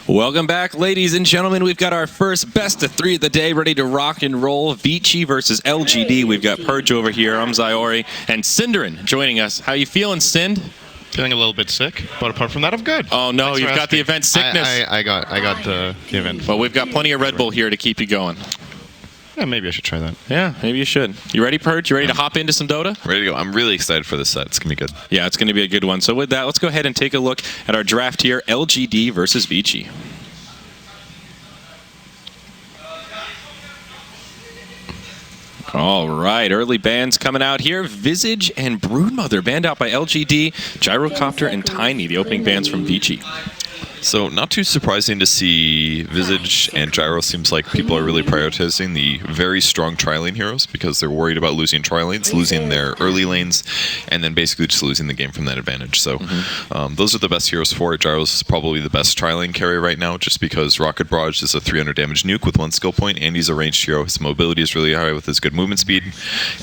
Welcome back, ladies and gentlemen. We've got our first best of 3 of the day ready to rock and roll. Vici versus LGD. We've got Purge over here, I'm Zyori, and Cinderin joining us. How you feeling, Sind? Feeling a little bit sick, but apart from that, I'm good. Oh no, Thanks you've got the event sickness. I got the event. Well, we've got plenty of Red Bull here to keep you going. Yeah, maybe I should try that. Yeah, maybe you should. You ready, Purge? You ready to hop into some Dota? Ready to go. I'm really excited for this set. It's going to be good. Yeah, it's going to be a good one. So with that, let's go ahead and take a look at our draft here. LGD versus Vici. All right, early bans coming out here. Visage and Broodmother banned out by LGD, Gyrocopter and Tiny, the opening bans from Vici. So not too surprising to see Visage and Gyro. Seems like people are really prioritizing the very strong tri-lane heroes because they're worried about losing tri-lanes, losing their early lanes, and then basically just losing the game from that advantage. So those are the best heroes for it. Gyro's probably the best tri-lane carry right now just because Rocket Barrage is a 300 damage nuke with 1 skill point, and he's a ranged hero. His mobility is really high with his good movement speed,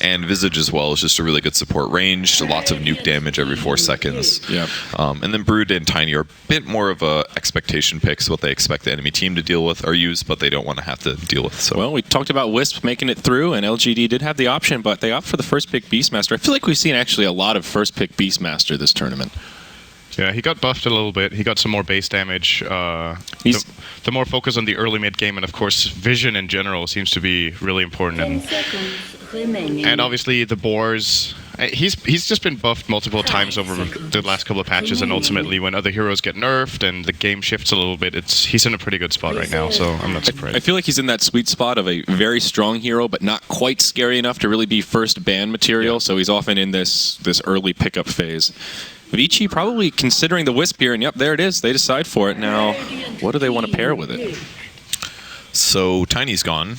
and Visage as well is just a really good support range, lots of nuke damage every 4 seconds. Yeah. And then Brood and Tiny are a bit more of a expectation picks, what they expect the enemy team to deal with or use, but they don't want to have to deal with. So well, we talked about Wisp making it through, and LGD did have the option, but they opt for the first pick Beastmaster. I feel like we've seen actually a lot of first pick Beastmaster this tournament. Yeah, he got buffed a little bit. He got some more base damage. The more focus on the early mid game, and of course, vision in general seems to be really important. And obviously, the boars. He's just been buffed multiple times over the last couple of patches, and ultimately, when other heroes get nerfed and the game shifts a little bit, he's in a pretty good spot right now. So I'm not surprised. I feel like he's in that sweet spot of a very strong hero, but not quite scary enough to really be first ban material. Yeah. So he's often in this early pickup phase. Vici probably considering the Wisp here, and yep, there it is. They decide for it. Now, what do they want to pair with it? So Tiny's gone.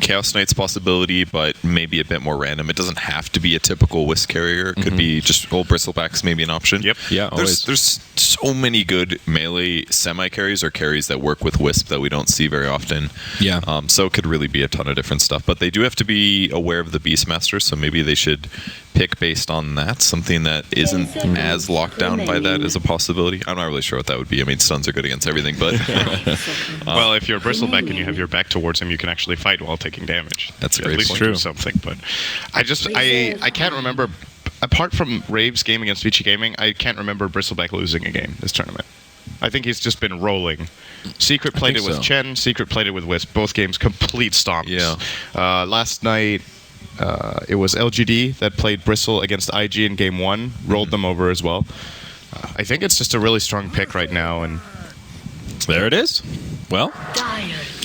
Chaos Knight's possibility, but maybe a bit more random. It doesn't have to be a typical Wisp carrier. It could be just old Bristlebacks, maybe an option. Yep. Yeah. There's so many good melee semi carries or carries that work with Wisp that we don't see very often. Yeah. So it could really be a ton of different stuff. But they do have to be aware of the Beastmaster, so maybe they should pick based on that. Something that isn't as locked down by that is a possibility. I'm not really sure what that would be. I mean, stuns are good against everything, but well, if you're a Bristleback and you have your back towards him, you can actually fight while taking damage. That's a great at least point. do something. But I can't remember. Apart from Rave's game against Vici Gaming, I can't remember Bristleback losing a game this tournament. I think he's just been rolling. Secret played it with Chen, Secret played it with Wisp. Both games complete stomps. Yeah. Last night, it was LGD that played Bristle against IG in game 1, rolled them over as well. I think it's just a really strong pick right now, and there it is. Well,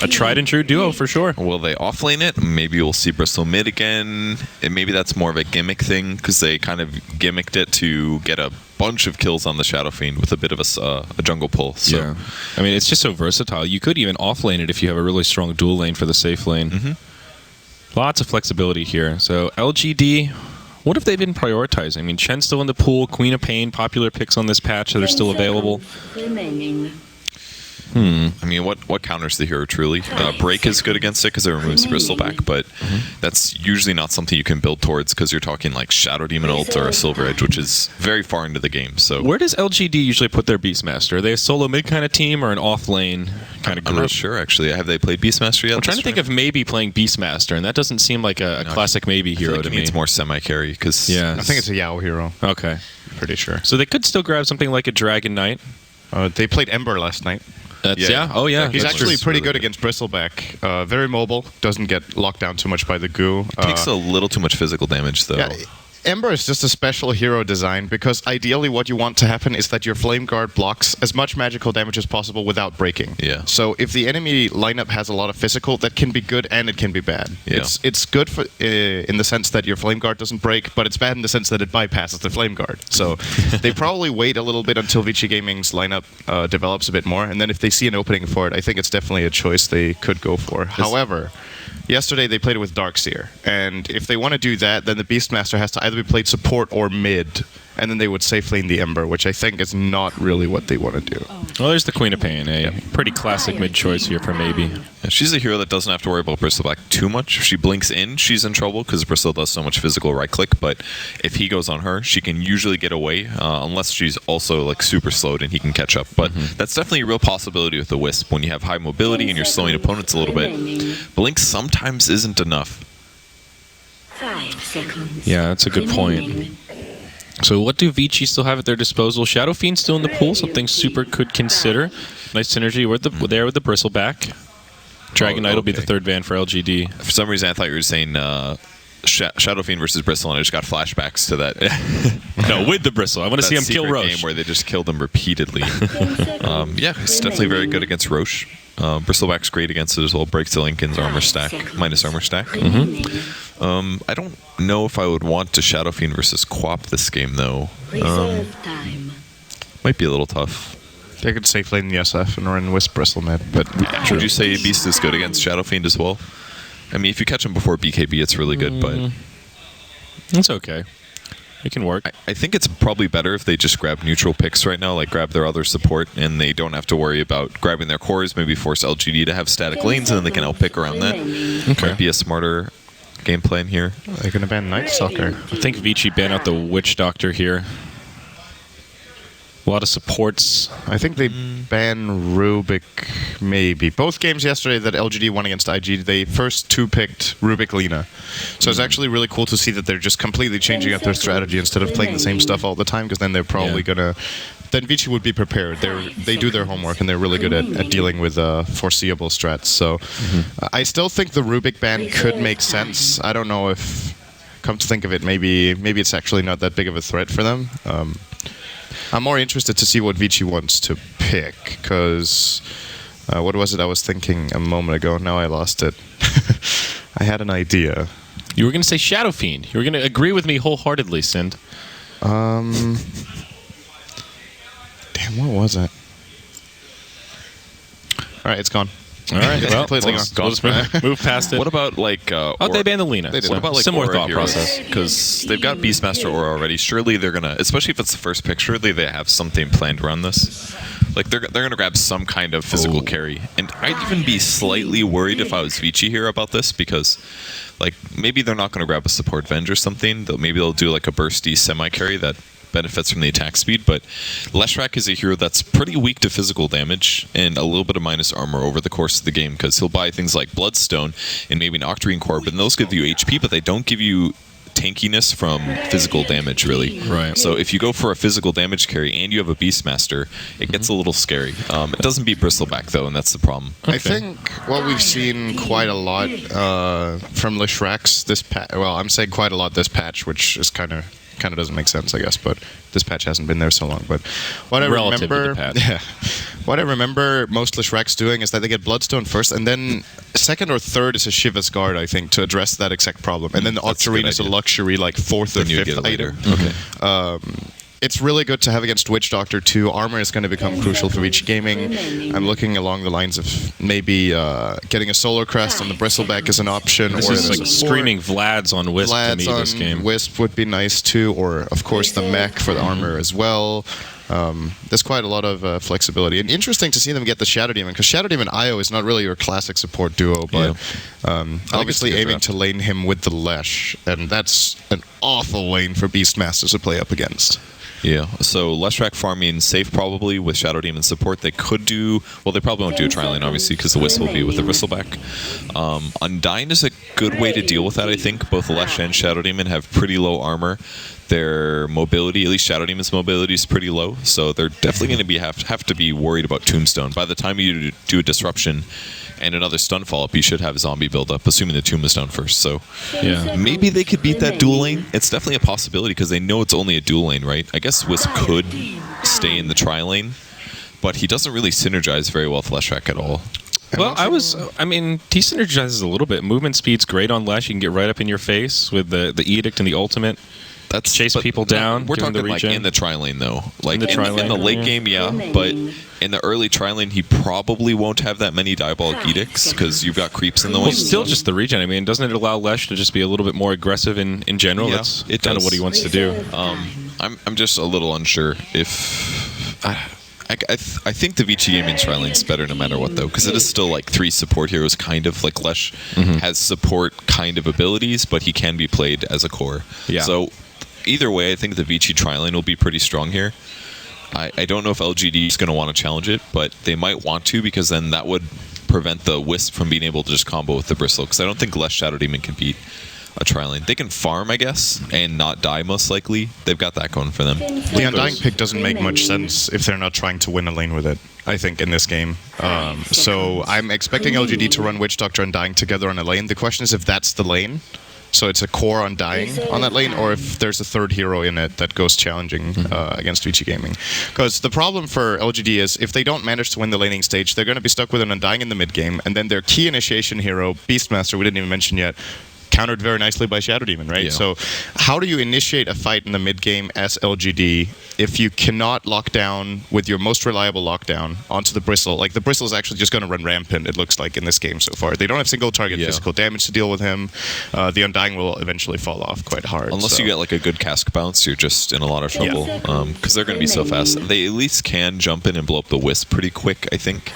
a tried and true duo for sure. Will they offlane it? Maybe we'll see Bristol mid again. And maybe that's more of a gimmick thing because they kind of gimmicked it to get a bunch of kills on the Shadow Fiend with a bit of a jungle pull. So. Yeah. I mean, it's just so versatile. You could even offlane it if you have a really strong dual lane for the safe lane. Lots of flexibility here. So LGD, what have they been prioritizing? I mean, Chen's still in the pool. Queen of Pain, popular picks on this patch that are still available. I mean, what counters the hero truly? Break is good against it because it removes the Bristleback, but that's usually not something you can build towards because you're talking like Shadow Demon ult or a Silver Edge, which is very far into the game. So where does LGD usually put their Beastmaster? Are they a solo mid kind of team or an off lane kind of group? I'm not sure, actually. Have they played Beastmaster yet? I'm trying to think of maybe playing Beastmaster, and that doesn't seem like a classic maybe hero to me. It's more semi-carry because yeah, I think it's a Yao hero. Okay. Pretty sure. So they could still grab something like a Dragon Knight. They played Ember last night. Oh yeah. He's actually pretty good against Bristleback. Very mobile, doesn't get locked down too much by the goo. Takes a little too much physical damage though. Yeah, Ember is just a special hero design because ideally what you want to happen is that your Flame Guard blocks as much magical damage as possible without breaking. Yeah. So if the enemy lineup has a lot of physical, that can be good and it can be bad. Yeah. It's good for in the sense that your Flame Guard doesn't break, but it's bad in the sense that it bypasses the Flame Guard. So they probably wait a little bit until Vici Gaming's lineup develops a bit more, and then if they see an opening for it, I think it's definitely a choice they could go for. However, yesterday they played it with Darkseer, and if they want to do that, then the Beastmaster has to either be played support or mid, and then they would safe lane the Ember, which I think is not really what they want to do. Well, there's the Queen of Pain, a pretty classic mid-choice here for maybe. Yeah, she's a hero that doesn't have to worry about Bristleback too much. If she blinks in, she's in trouble because Bristle does so much physical right-click, but if he goes on her, she can usually get away, unless she's also like super slowed and he can catch up. But that's definitely a real possibility with the Wisp. When you have high mobility and you're slowing opponents a little bit, blink sometimes isn't enough. 5 seconds. Yeah, that's a good point. So what do Vici still have at their disposal? Shadow Fiend still in the pool, something Super could consider. Nice synergy with there with the Bristleback. Dragon Knight will be the third ban for LGD. For some reason, I thought you were saying Shadow Fiend versus Bristle, and I just got flashbacks to that. No, with the Bristle. I want to see him kill Roche. Game where they just killed him repeatedly. Yeah, it's definitely very good against Roche. Bristleback's great against it as well. Breaks the Lincoln's armor stack, minus armor stack. I don't know if I would want to Shadow Fiend versus Quap this game, though. Reserve time. Might be a little tough. They could safe lane the SF and run Wisp Bristle mid, but Would you say Beast is good against Shadow Fiend as well? I mean, if you catch him before BKB, it's really good, but It's okay. It can work. I think it's probably better if they just grab neutral picks right now, like grab their other support, and they don't have to worry about grabbing their cores, maybe force LGD to have static lanes, and then they can outpick around that. Okay. Might be a smarter game plan here. they're going to ban Night Stalker. I think Vici ban out the Witch Doctor here. A lot of supports. I think they ban Rubik, maybe. Both games yesterday that LGD won against IG, they first two picked Rubik Lina. So it's actually really cool to see that they're just completely changing up their strategy instead of playing the same stuff all the time, because then they're probably going to... Then Vici would be prepared. They do their homework, and they're really good at dealing with foreseeable strats. So I still think the Rubik ban could make sense. I don't know if... Come to think of it, maybe it's actually not that big of a threat for them. I'm more interested to see what Vici wants to pick, because what was it I was thinking a moment ago? Now I lost it. I had an idea. You were going to say Shadow Fiend. You were going to agree with me wholeheartedly, Sind. Damn, what was it? All right, it's gone. All right, It's well, completely we'll gone. just move past it. What about like? They banned the Lina. They did. So What about like similar Aura thought heroes? process. Because they've got Beastmaster Aura already. Surely they're gonna, especially if it's the first pick. Surely they have something planned around this. Like they're gonna grab some kind of physical carry. And I'd even be slightly worried if I was Vici here about this, because like maybe they're not gonna grab a support Venge or something. Maybe they'll do like a bursty semi carry that benefits from the attack speed, but Leshrac is a hero that's pretty weak to physical damage and a little bit of minus armor over the course of the game, because he'll buy things like Bloodstone and maybe an Octarine Core, but those give you HP, but they don't give you tankiness from physical damage, really. Right. So if you go for a physical damage carry and you have a Beastmaster, it gets a little scary. It doesn't beat Bristleback, though, and that's the problem. I think what we've seen quite a lot from Leshracs this patch. Well, I'm saying quite a lot this patch, which is kind of doesn't make sense, I guess, but this patch hasn't been there so long. But what I Relative to remember, the patch. what I remember most Leshracs doing is that they get Bloodstone first, and then second or third is a Shiva's Guard, I think, to address that exact problem. And then the That's a good Octarine is a idea. luxury, like fourth or Then you fifth get it later. item. Okay. It's really good to have against Witch Doctor too. Armor is going to become crucial for Vici gaming. I'm looking along the lines of maybe getting a Solar Crest on the Bristleback is an option. This or is as a like support. screaming Vlads on Wisp to me Vlads this game. on Wisp would be nice too, or of course the mech for the armor as well. There's quite a lot of flexibility, and interesting to see them get the Shadow Demon, because Shadow Demon IO is not really your classic support duo, but obviously it's a good aiming rep. to lane him with the Lesh, and that's an awful lane for Beastmasters to play up against. Yeah, so Leshrac farming safe probably with Shadow Demon support. They could do, well, they probably won't do a Tri-Lane, obviously, because the Wisp will be with the Bristleback. Undyne is a good way to deal with that, I think. Both Lesh and Shadow Demon have pretty low armor. Their mobility, at least Shadow Demon's mobility, is pretty low, so they're definitely going to have to be worried about Tombstone. By the time you do a Disruption and another stun follow-up, you should have zombie build-up, assuming the Tomb is down first. So Yeah. maybe they could beat that dual lane. It's definitely a possibility, because they know it's only a dual lane, right? I guess Wisp could stay in the tri-lane, but he doesn't really synergize very well with Leshrac at all. Well, he synergizes a little bit. Movement speed's great on Lesh. You can get right up in your face with the Edict and the ultimate. That's Chase but people down, We're give them talking the like regen. in the tri-lane, though. Like the tri-lane, in the late yeah. game, yeah, but in the early tri-lane, he probably won't have that many Diabolic Edicts, because you've got creeps in the way. Well, still just the regen. I mean, doesn't it allow Lesh to just be a little bit more aggressive in general? Yeah, That's it kind of does. what he wants to do. I'm just a little unsure if. I think the Vici Gaming Tri-Lane's better no matter what, though, because it is still like 3 support heroes, kind of. Like, Lesh has support kind of abilities, but he can be played as a core. Yeah. So, either way, I think the Vici Tri-Lane will be pretty strong here. I don't know if LGD is going to want to challenge it, but they might want to, because then that would prevent the Wisp from being able to just combo with the Bristle, because I don't think Lesh Shadow Demon can beat a Tri-Lane. They can farm, I guess, and not die most likely. They've got that going for them. The Undying pick doesn't make much sense if they're not trying to win a lane with it, I think, in this game. So I'm expecting LGD to run Witch Doctor and Undying together on a lane. The question is if that's the lane, so it's a core Undying on that lane, or if there's a third hero in it that goes challenging against Vici Gaming. Because the problem for LGD is if they don't manage to win the laning stage, they're going to be stuck with an Undying in the mid game, and then their key initiation hero, Beastmaster, we didn't even mention yet, countered very nicely by Shadow Demon, right? Yeah. So how do you initiate a fight in the mid game as LGD if you cannot lock down with your most reliable lockdown onto the Bristle? Like, the Bristle is actually just going to run rampant, it looks like, in this game so far. They don't have single target physical damage to deal with him. The Undying will eventually fall off quite hard. Unless you get like a good cask bounce, you're just in a lot of trouble, because they're going to be so fast. They at least can jump in and blow up the Wisp pretty quick, I think.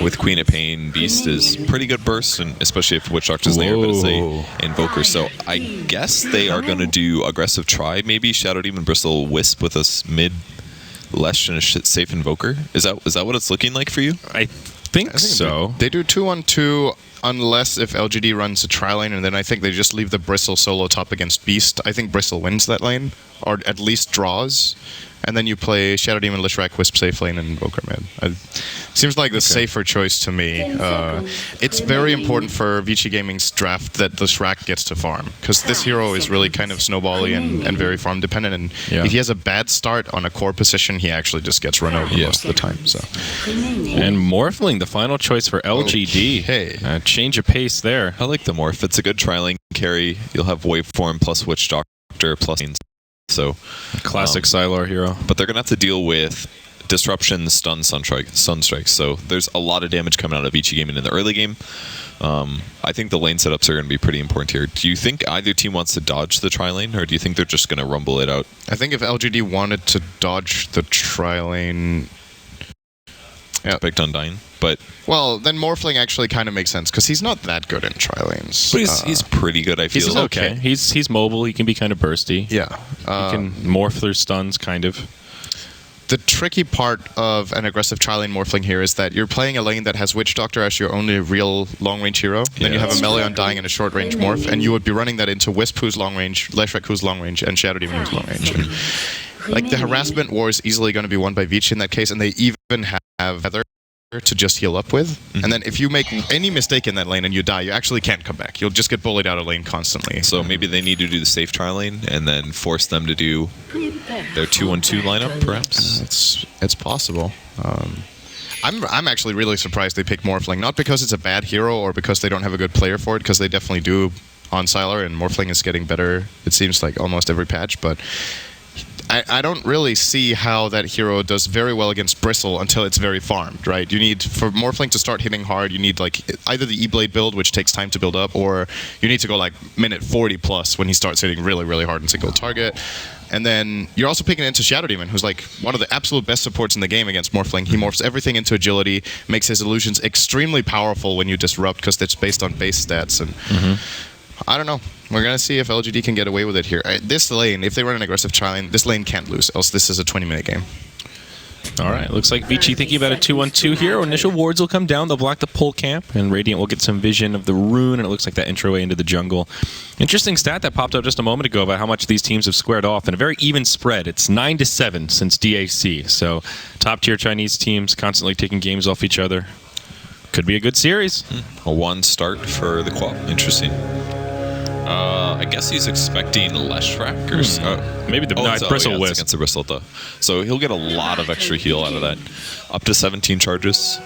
With Queen of Pain, Beast is pretty good burst, and especially if Witch Doctor's there, but it's a Invoker. So I guess they are going to do aggressive try, maybe Shadow Demon Bristle Wisp with a mid Lesh and a safe Invoker. Is that what it's looking like for you? I think so. They do 2-on-2 unless if LGD runs a tri-lane, and then I think they just leave the Bristle solo top against Beast. I think Bristle wins that lane, or at least draws. And then you play Shadow Demon, Lishrak, Wisp safe lane, and Invoker mid. Seems like the safer choice to me. It's very important for Vici Gaming's draft that Lishrak gets to farm, because this hero is really kind of snowbally and very farm dependent. And if he has a bad start on a core position, he actually just gets run over most of the time. So. And Morphling, the final choice for LGD. Hey. Change of pace there. I like the Morph. It's a good tri-lane carry. You'll have Waveform plus Witch Doctor plus... So, classic Sylar hero. But they're going to have to deal with Disruption, Stun, Sunstrike. So there's a lot of damage coming out of Vici Gaming in the early game. I think the lane setups are going to be pretty important here. Do you think either team wants to dodge the tri-lane, or do you think they're just going to rumble it out? I think if LGD wanted to dodge the tri-lane... Yeah, picked Undying, but... Well, then Morphling actually kind of makes sense, because he's not that good in tri-lanes. But he's pretty good, I feel. He's okay. He's mobile, he can be kind of bursty. Yeah. He can morph through stuns, kind of. The tricky part of an aggressive tri-lane Morphling here is that you're playing a lane that has Witch Doctor as your only real long-range hero. Then you have a melee Undying and a short-range Morph, and you would be running that into Wisp, who's long-range, Leshrac, who's long-range, and Shadow Demon, who's long-range. And, like, the harassment war is easily going to be won by Vici in that case, and they even have Feather to just heal up with. And then if you make any mistake in that lane and you die, you actually can't come back. You'll just get bullied out of lane constantly. So maybe they need to do the safe tri-lane and then force them to do their 2-on-2 lineup, perhaps? It's possible. I'm actually really surprised they picked Morphling, not because it's a bad hero or because they don't have a good player for it, because they definitely do on Sylar, and Morphling is getting better, it seems like, almost every patch, but I don't really see how that hero does very well against Bristle until it's very farmed, right? You need, for Morphling to start hitting hard, you need like either the E-Blade build, which takes time to build up, or you need to go like minute 40 plus when he starts hitting really, really hard in single target. And then you're also picking into Shadow Demon, who's like one of the absolute best supports in the game against Morphling. He morphs everything into agility, makes his illusions extremely powerful when you disrupt, because it's based on base stats. And I don't know. We're going to see if LGD can get away with it here. This lane, if they run an aggressive tri-lane, this lane can't lose, else this is a 20-minute game. All right, looks like Vici thinking about a 2-on-2 here. Initial wards will come down, they'll block the pole camp, and Radiant will get some vision of the rune, and it looks like that entryway into the jungle. Interesting stat that popped up just a moment ago about how much these teams have squared off, and a very even spread. It's 9-7 since DAC, so top-tier Chinese teams constantly taking games off each other. Could be a good series. A 1 start for the quad. Interesting. I guess he's expecting Leshrac or maybe the Bristle Wisp against the Bristle though. So he'll get a lot of extra heal out of that. Up to 17 charges.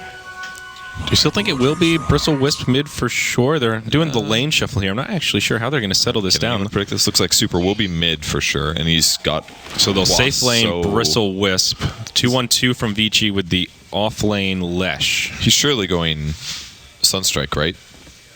Do you still think it will be Bristle Wisp mid for sure? They're doing the lane shuffle here. I'm not actually sure how they're going to settle this down. Predict this looks like Super will be mid for sure, and he's got. So they'll safe lane Bristle Wisp. 2-1-2 from Vici with the off lane Lesh. He's surely going Sunstrike, right?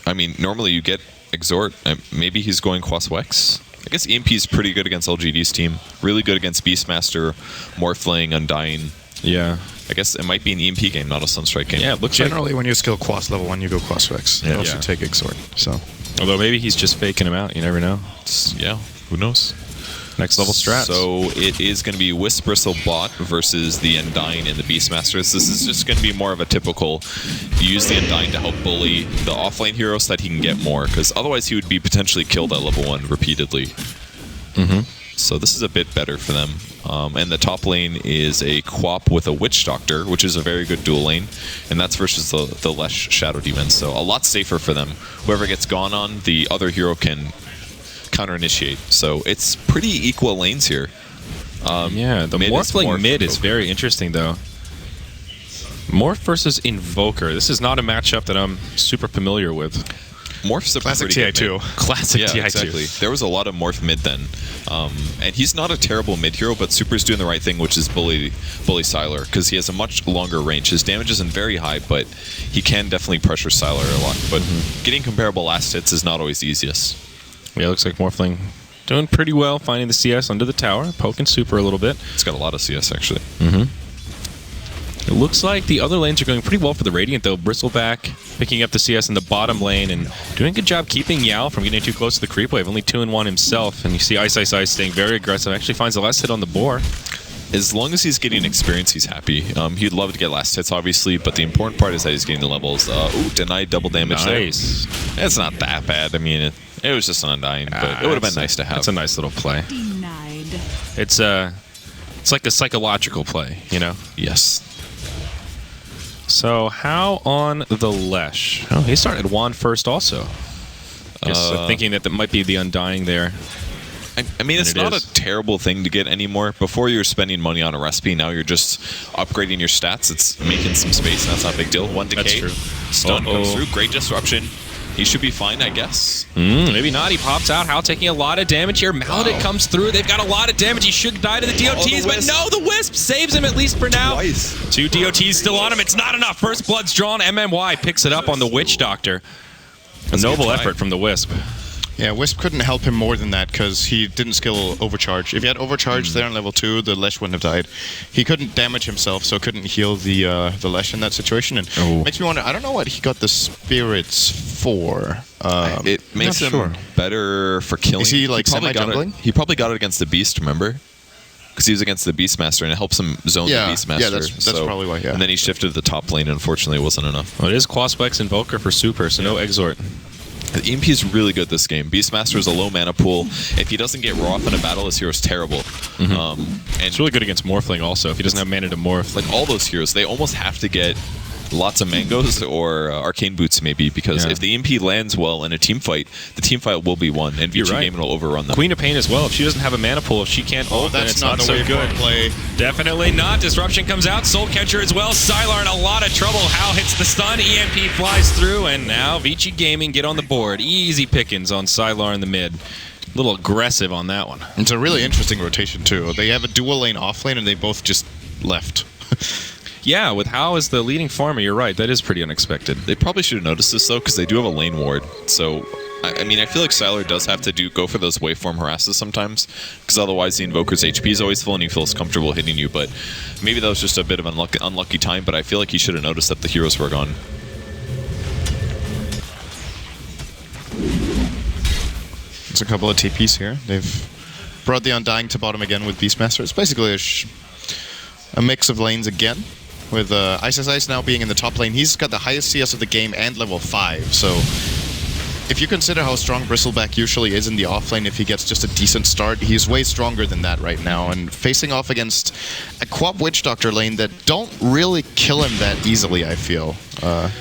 I mean, normally you get Exhort. Maybe he's going Quas Wex. I guess EMP is pretty good against LGD's team. Really good against Beastmaster, Morphling, Undying. Yeah. I guess it might be an EMP game, not a Sunstrike game. Yeah, it looks Generally, when you skill Quas level 1, you go Quas Vex. You also Yeah. take Exort. So Although maybe he's just faking him out. You never know. Yeah, who knows? Next level strats. So it is going to be Wisp Bristle bot versus the Undying and the Beastmasters. This is just going to be more of a typical use the Undying to help bully the offlane hero so that he can get more, because otherwise he would be potentially killed at level 1 repeatedly. So this is a bit better for them. And the top lane is a Quap with a Witch Doctor, which is a very good dual lane. And that's versus the Lesh Shadow Demon. So a lot safer for them. Whoever gets gone on, the other hero can counter-initiate. So it's pretty equal lanes here. Yeah, the mid is Morphling Morph, mid is Invoker. very interesting, though. Morph versus Invoker. This is not a matchup that I'm super familiar with. Morph's a classic pretty good TI2. mid. Classic Yeah, TI2. exactly. There was a lot of Morph mid then. And he's not a terrible mid hero, but Super's doing the right thing, which is bully Sylar, because he has a much longer range. His damage isn't very high, but he can definitely pressure Sylar a lot. But getting comparable last hits is not always the easiest. Yeah, looks like Morphling doing pretty well, finding the CS under the tower, poking Super a little bit. It's got a lot of CS, actually. It looks like the other lanes are going pretty well for the Radiant, though. Bristleback picking up the CS in the bottom lane and doing a good job keeping Yao from getting too close to the creep wave. Only 2-1 himself, and you see Ice staying very aggressive. Actually finds the last hit on the boar. As long as he's getting experience, he's happy. He'd love to get last hits, obviously, but the important part is that he's getting the levels. Ooh, denied double damage Nice. there. It's not that bad. I mean, it was just an Undying, but it would have been nice to have. It's a nice little play. Denied. It's like a psychological play, you know? Yes. So how on the Lesh? Oh, he started Juan first also. Guess thinking that might be the Undying there. I mean, it's it not is. a terrible thing to get anymore. Before you were spending money on a recipe, now you're just upgrading your stats. It's making some space, and that's not a big deal. 1 decay. That's true. Stun comes Uh-oh. through. Great disruption. He should be fine, I guess. Maybe not. He pops out. Hal taking a lot of damage here. Maladin comes through. They've got a lot of damage. He should die to the DOTs, but Wisp. no, the Wisp saves him at least for now. Twice. 2 DOTs still on him. It's not enough. First blood's drawn. MMY picks it up on the Witch Doctor. A noble try. effort from the Wisp. Yeah, Wisp couldn't help him more than that because he didn't skill Overcharge. If he had Overcharge there on level 2, the Lesh wouldn't have died. He couldn't damage himself, so couldn't heal the Lesh in that situation. And Oh. makes me wonder, I don't know what he got the Spirits for. It makes not him sure. better for killing. Is he, like, probably got it- semi-jungling? He probably got it against the Beast, remember? Because he was against the Beastmaster, and it helps him zone Yeah, the Beastmaster. yeah, that's probably why, yeah. And then he shifted to the top lane, and unfortunately it wasn't enough. Well, it is Quasplex Invoker for Super, so no Exort. The EMP is really good this game. Beastmaster is a low mana pool. If he doesn't get raw off in a battle, his hero's terrible. And It's really good against Morphling also, if he doesn't have mana to morph. like all those heroes, they almost have to get lots of mangoes or arcane boots maybe, because Yeah. if the EMP lands well in a team fight, the team fight will be won, and You're Vici right. Game will overrun them. Queen of Pain as well. If she doesn't have a mana pool, if she can't ult, then that's it's not not the way so good. for play. Definitely not. Disruption comes out. Soul Catcher as well. Sylar in a lot of trouble. Hal hits the stun. EMP flies through, and now Vici Gaming get on the board. Easy pickings on Sylar in the mid. A little aggressive on that one. It's a really interesting rotation, too. They have a dual lane off lane, and they both just left. Yeah, with Hal as the leading farmer, you're right. That is pretty unexpected. They probably should have noticed this though, because they do have a lane ward. So, I mean, I feel like Sylar does have to go for those waveform harasses sometimes, because otherwise the Invoker's HP is always full and he feels comfortable hitting you. But maybe that was just a bit of an unlucky time. But I feel like he should have noticed that the heroes were gone. It's a couple of TPs here. They've brought the Undying to bottom again with Beastmaster. It's basically a mix of lanes again, with Ice now being in the top lane. He's got the highest CS of the game and level 5, so if you consider how strong Bristleback usually is in the offlane, if he gets just a decent start, he's way stronger than that right now. And facing off against a Quap Witch Doctor lane that don't really kill him that easily, I feel.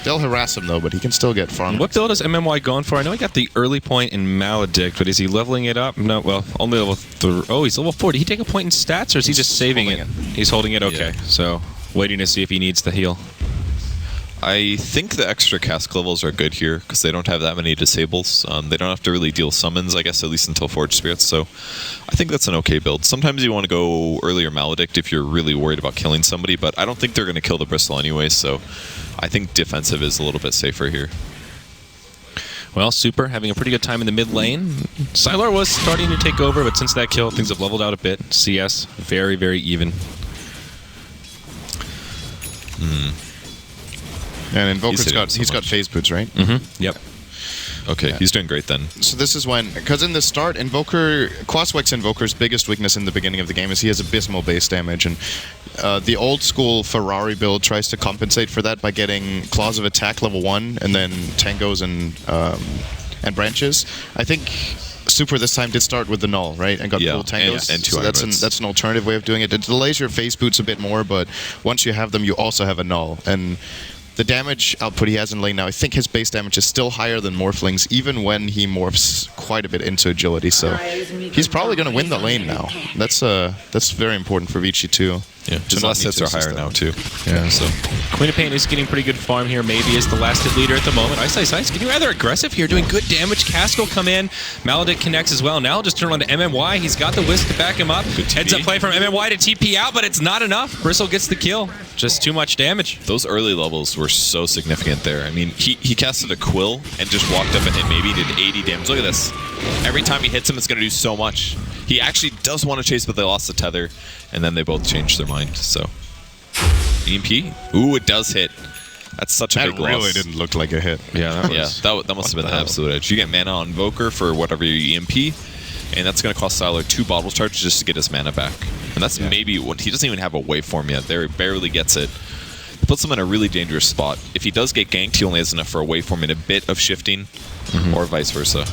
They'll harass him though, but he can still get farmed. What build is MMY going for? I know he got the early point in Maledict, but is he leveling it up? No, well, only level 3. Oh, he's level 4. Did he take a point in stats, or is he just saving it? holding He's holding it, okay. Yeah. So, waiting to see if he needs the heal. I think the extra cask levels are good here, because they don't have that many disables. They don't have to really deal summons, I guess, at least until Forge Spirits. So I think that's an okay build. Sometimes you want to go earlier Maledict if you're really worried about killing somebody, but I don't think they're going to kill the Bristle anyway, so I think defensive is a little bit safer here. Well, Super having a pretty good time in the mid lane. Sylar was starting to take over, but since that kill, things have leveled out a bit. CS, very, very even. And Invoker's he's got phase boots, right? Mm-hmm. Yep. Okay, he's doing great then. So this is when, because in the start, Quaswex Invoker's biggest weakness in the beginning of the game is he has abysmal base damage, and the old school Ferrari build tries to compensate for that by getting Claws of Attack level 1 and then Tangos and Branches. I think Super this time did start with the Null, right? And got full Tangos. and two so Ironwoods. that's an alternative way of doing it. It delays your phase boots a bit more, but once you have them, you also have a Null. And the damage output he has in lane now, I think his base damage is still higher than Morphling's, even when he morphs quite a bit into agility. So he's probably going to win the lane now. That's very important for Vici too. Yeah, his last hits are higher now too. Yeah, so Queen of Pain is getting pretty good farm here. Maybe is the last hit leader at the moment. Ice getting rather aggressive here, doing good damage. Casco come in. Maledict connects as well. Now just turn on to MMY. He's got the Wisp to back him up. Heads up play from MMY to TP out, but it's not enough. Bristle gets the kill. Just too much damage. Those early levels were so significant there. I mean, he casted a Quill and just walked up at him. Maybe he did 80 damage. Look at this. Every time he hits him, it's going to do so much. He actually does want to chase, but they lost the tether, and then they both changed their mind. So, EMP? Ooh, it does hit. That's such a big loss. That really didn't look like a hit. Yeah, that must have been the absolute edge. You get mana on Invoker for whatever your EMP, and that's going to cost Sylar 2 bottle charges just to get his mana back. And that's maybe what he doesn't even have a waveform yet. There, he barely gets it. It puts him in a really dangerous spot. If he does get ganked, he only has enough for a waveform and a bit of shifting, or vice versa.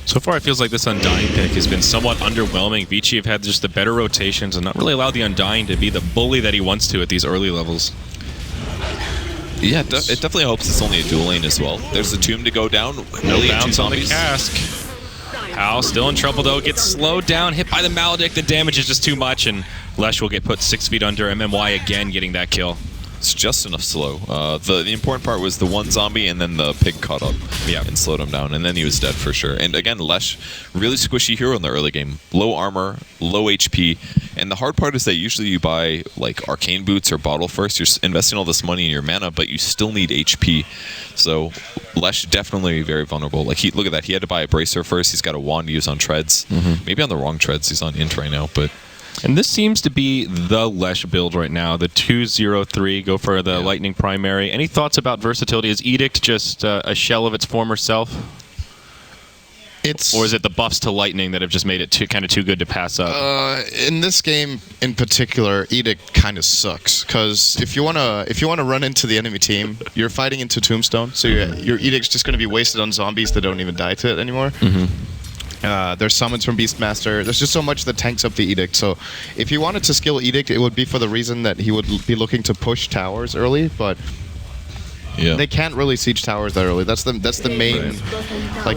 So far, it feels like this Undying pick has been somewhat underwhelming. Vici have had just the better rotations and not really allowed the Undying to be the bully that he wants to at these early levels. Yeah, it definitely hopes it's only a dual lane as well. There's a tomb to go down. No bounce on the cask. Hal still in trouble though, gets slowed down, hit by the Maledict. The damage is just too much, and Lesh will get put 6 feet under. MMY again getting that kill. It's just enough slow. The important part was the one zombie and then the pig caught up and slowed him down, and then he was dead for sure. And again, Lesh, really squishy hero in the early game. Low armor, low HP, and the hard part is that usually you buy like arcane boots or bottle first. You're investing all this money in your mana, but you still need HP. So Lesh definitely very vulnerable. Like look at that. He had to buy a bracer first. He's got a wand to use on treads. Maybe on the wrong treads. He's on int right now, but. And this seems to be the Lesh build right now, the 2-0-3, go for the Lightning primary. Any thoughts about versatility? Is Edict just a shell of its former self? Or is it the buffs to Lightning that have just made it kind of too good to pass up? In this game in particular, Edict kind of sucks, because if you wanna run into the enemy team, you're fighting into Tombstone, so your Edict's just going to be wasted on zombies that don't even die to it anymore. There's summons from Beastmaster. There's just so much that tanks up the Edict. So if he wanted to skill Edict, it would be for the reason that he would be looking to push towers early, but they can't really siege towers that early. That's the main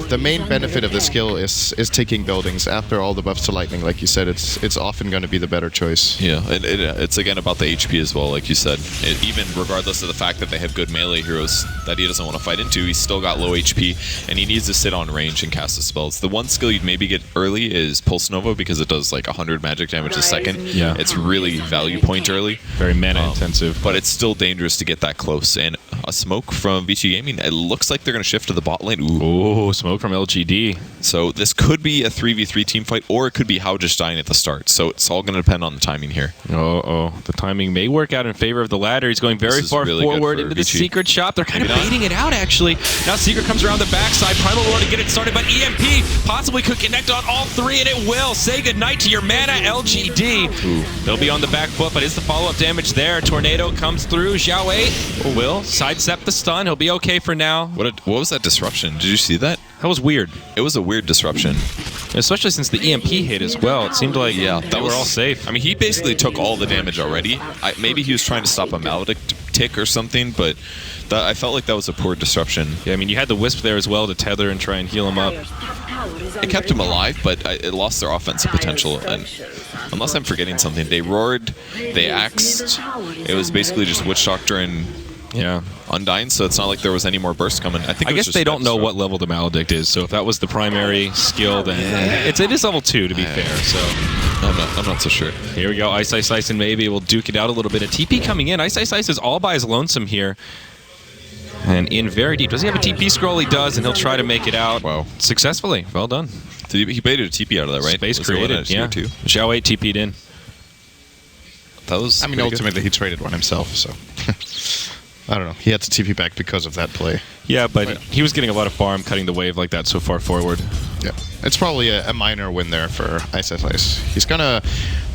the main benefit of the skill is taking buildings. After all the buffs to Lightning, like you said, it's often going to be the better choice. Yeah, and it's again about the HP as well, like you said. Even regardless of the fact that they have good melee heroes that he doesn't want to fight into, he's still got low HP, and he needs to sit on range and cast his spells. The one skill you'd maybe get early is Pulse Nova, because it does like 100 magic damage a second. Yeah, it's really value point early. Very mana intensive. But it's still dangerous to get that close. And a smoke from Vici Gaming, it looks like they're going to shift to the bot lane. Ooh, smoke from LGD. So this could be a 3v3 team fight, or it could be Hao just dying at the start. So it's all going to depend on the timing here. The timing may work out in favor of the latter. He's going very far forward into the Secret shop. They're kind of baiting it out, actually. Now Secret comes around the backside. Primal Lord to get it started, but EMP possibly could connect on all three, and it will. Say goodnight to your mana, LGD. They'll be on the back foot, but is the follow-up damage there? Tornado comes through. Xiao Wei will sidestep the stun. He'll be okay for now. What was that disruption? Did you see that? That was weird. It was a weird disruption. Especially since the EMP hit as well. It seemed like they were all safe. I mean, he basically took all the damage already. Maybe he was trying to stop a Maledict tick or something, but I felt like that was a poor disruption. Yeah, I mean, you had the Wisp there as well to tether and try and heal him up. It kept him alive, but it lost their offensive potential. And unless I'm forgetting something, they roared, they axed. It was basically just Witch Doctor and Undying, so it's not like there was any more bursts coming. I guess they don't know what level the Maledict is, so if that was the primary skill, then it is level 2 to be fair. So I'm not so sure. Here we go, Ice and maybe we'll duke it out a little bit. A TP coming in. Ice is all by his lonesome here. And in very deep. Does he have a TP scroll? He does, and he'll try to make it out. Wow. Successfully. Well done. He baited a TP out of that, right? Space Was there one created, out yeah. of tier 2? Xiao 8 TP'd in. That was I mean, pretty good. ultimately, he traded one himself, so... I don't know. He had to TP back because of that play. Yeah, but he was getting a lot of farm cutting the wave like that so far forward. Yeah. It's probably a minor win there for Ice. He's gonna...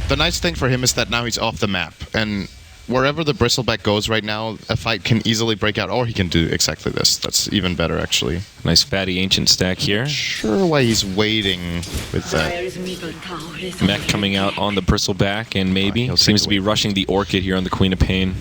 The nice thing for him is that now he's off the map, and wherever the bristleback goes right now, a fight can easily break out, or he can do exactly this. That's even better, actually. Nice fatty ancient stack here. Sure why he's waiting with that. Dire's middle tower is Mech under coming out on the bristleback, and maybe he'll seems take to be away. rushing the Orchid here on the Queen of Pain.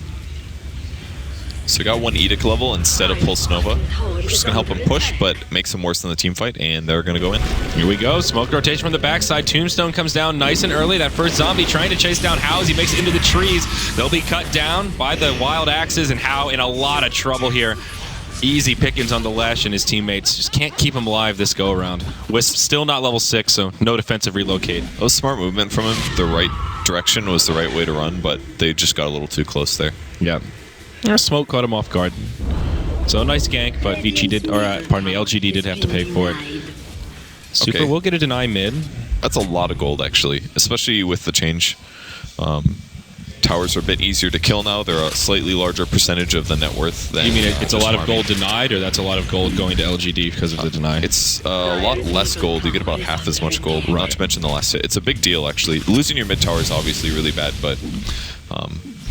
So we got one Edict level instead of Pulse Nova, which is going to help him push, but makes him worse in the team fight, and they're going to go in. Here we go. Smoke rotation from the backside. Tombstone comes down nice and early. That first zombie trying to chase down Hao as he makes it into the trees. They'll be cut down by the wild axes, and Hao in a lot of trouble here. Easy pickings on the Lesh, and his teammates just can't keep him alive this go-around. Wisp still not level 6, so no defensive relocate. That was smart movement from him. The right direction was the right way to run, but they just got a little too close there. Yeah. Smoke caught him off guard. So nice gank, but Vici did, or pardon me, LGD did have to pay for it. Super Okay. will get a deny mid. That's a lot of gold, actually, especially with the change. Towers are a bit easier to kill now. They're a slightly larger percentage of the net worth than You mean it's a just lot of farming. gold denied, or that's a lot of gold going to LGD because of the deny? It's a lot less gold. You get about half as much gold, not to mention the last hit. It's a big deal, actually. Losing your mid tower is obviously really bad, but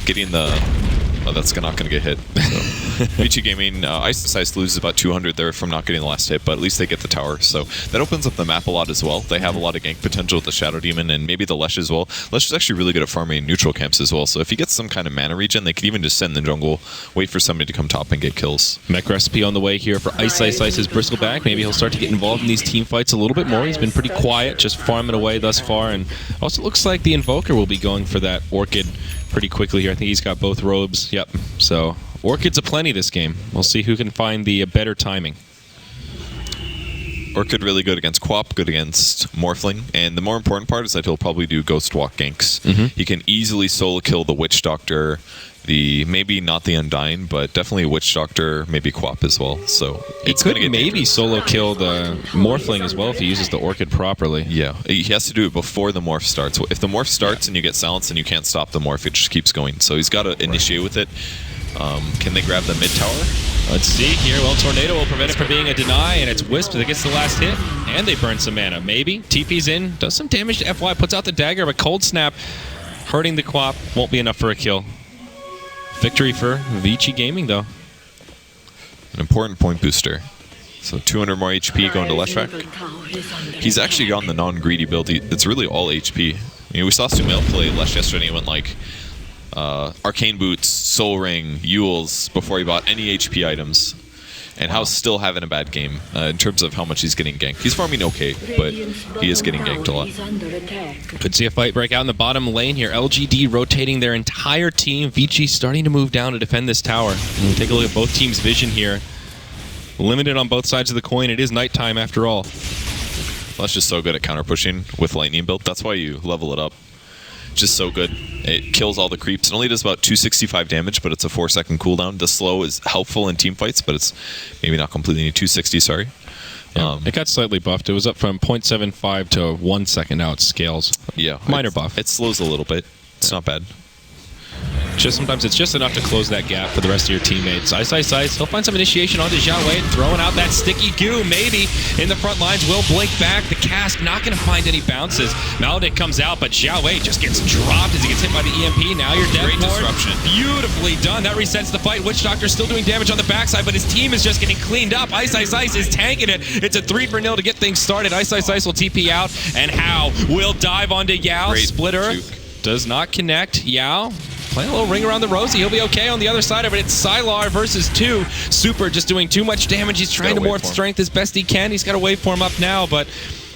getting the... Oh, that's not going to get hit. So. Vici Gaming, Ice loses about 200 there from not getting the last hit, but at least they get the tower. So that opens up the map a lot as well. They have a lot of gank potential with the Shadow Demon and maybe the Lesh as well. Lesh is actually really good at farming neutral camps as well. So if he gets some kind of mana regen, they could even just sit in the jungle, wait for somebody to come top and get kills. Mech recipe on the way here for Ice's Bristleback. Maybe he'll start to get involved in these team fights a little bit more. He's been pretty quiet, just farming away thus far. And also looks like the Invoker will be going for that Orchid pretty quickly here. I think he's got both robes. Yep. So Orchids aplenty this game. We'll see who can find the better timing. Orchid really good against Quap, good against Morphling, and the more important part is that he'll probably do Ghost Walk ganks. He can easily solo kill the Witch Doctor, maybe not the Undying, but definitely Witch Doctor, maybe Quap as well. So He it's could going to get maybe dangerous. solo kill the Morphling as well if he uses the Orchid properly. Yeah, he has to do it before the morph starts. If the morph starts and you get silenced, then you can't stop the morph. It just keeps going. So he's got to initiate with it. Can they grab the mid tower? Let's see here. Well, Tornado will prevent it from being a deny, and it's Wisp that gets the last hit, and they burn some mana. Maybe. TP's in, does some damage to FY, puts out the dagger, but Cold Snap hurting the Quap won't be enough for a kill. Victory for Vici Gaming, though. An important point booster. So 200 more HP going to Leshrac. He's actually gone the non-greedy build. It's really all HP. I mean, we saw Sumail play Lesh yesterday, and he went like Arcane Boots, Soul Ring, Yules before he bought any HP items. And Hao's still having a bad game in terms of how much he's getting ganked. He's farming okay, but he is getting ganked a lot. Could see a fight break out in the bottom lane here. LGD rotating their entire team. Vici starting to move down to defend this tower. And we take a look at both teams' vision here. Limited on both sides of the coin. It is nighttime after all. Lesh is so good at counter pushing with Lightning build. That's why you level it up. Just so good. It kills all the creeps. It only does about 265 damage, but it's a 4-second cooldown. The slow is helpful in team fights, but it's maybe not completely 260, sorry. Yeah, it got slightly buffed. It was up from 0.75 to 1 second. Now it scales. Yeah. Minor buff. It slows a little bit. It's not bad. Just sometimes it's just enough to close that gap for the rest of your teammates. Ice. He'll find some initiation onto Xiao Wei, throwing out that sticky goo. Maybe in the front lines will blink back. The cast not going to find any bounces. Maledict comes out, but Xiao Wei just gets dropped as he gets hit by the EMP. Now you're dead. Great disruption. Beautifully done. That resets the fight. Witch Doctor still doing damage on the backside, but his team is just getting cleaned up. Ice is tanking it. It's a 3-0 to get things started. Ice will TP out, and Hao will dive onto Yao. Great Splitter juke. does not connect. Yao playing a little ring around the rosy. He'll be okay on the other side of it. It's Sylar versus 2. Super just doing too much damage. He's trying to morph strength as best he can. He's got a waveform up now, but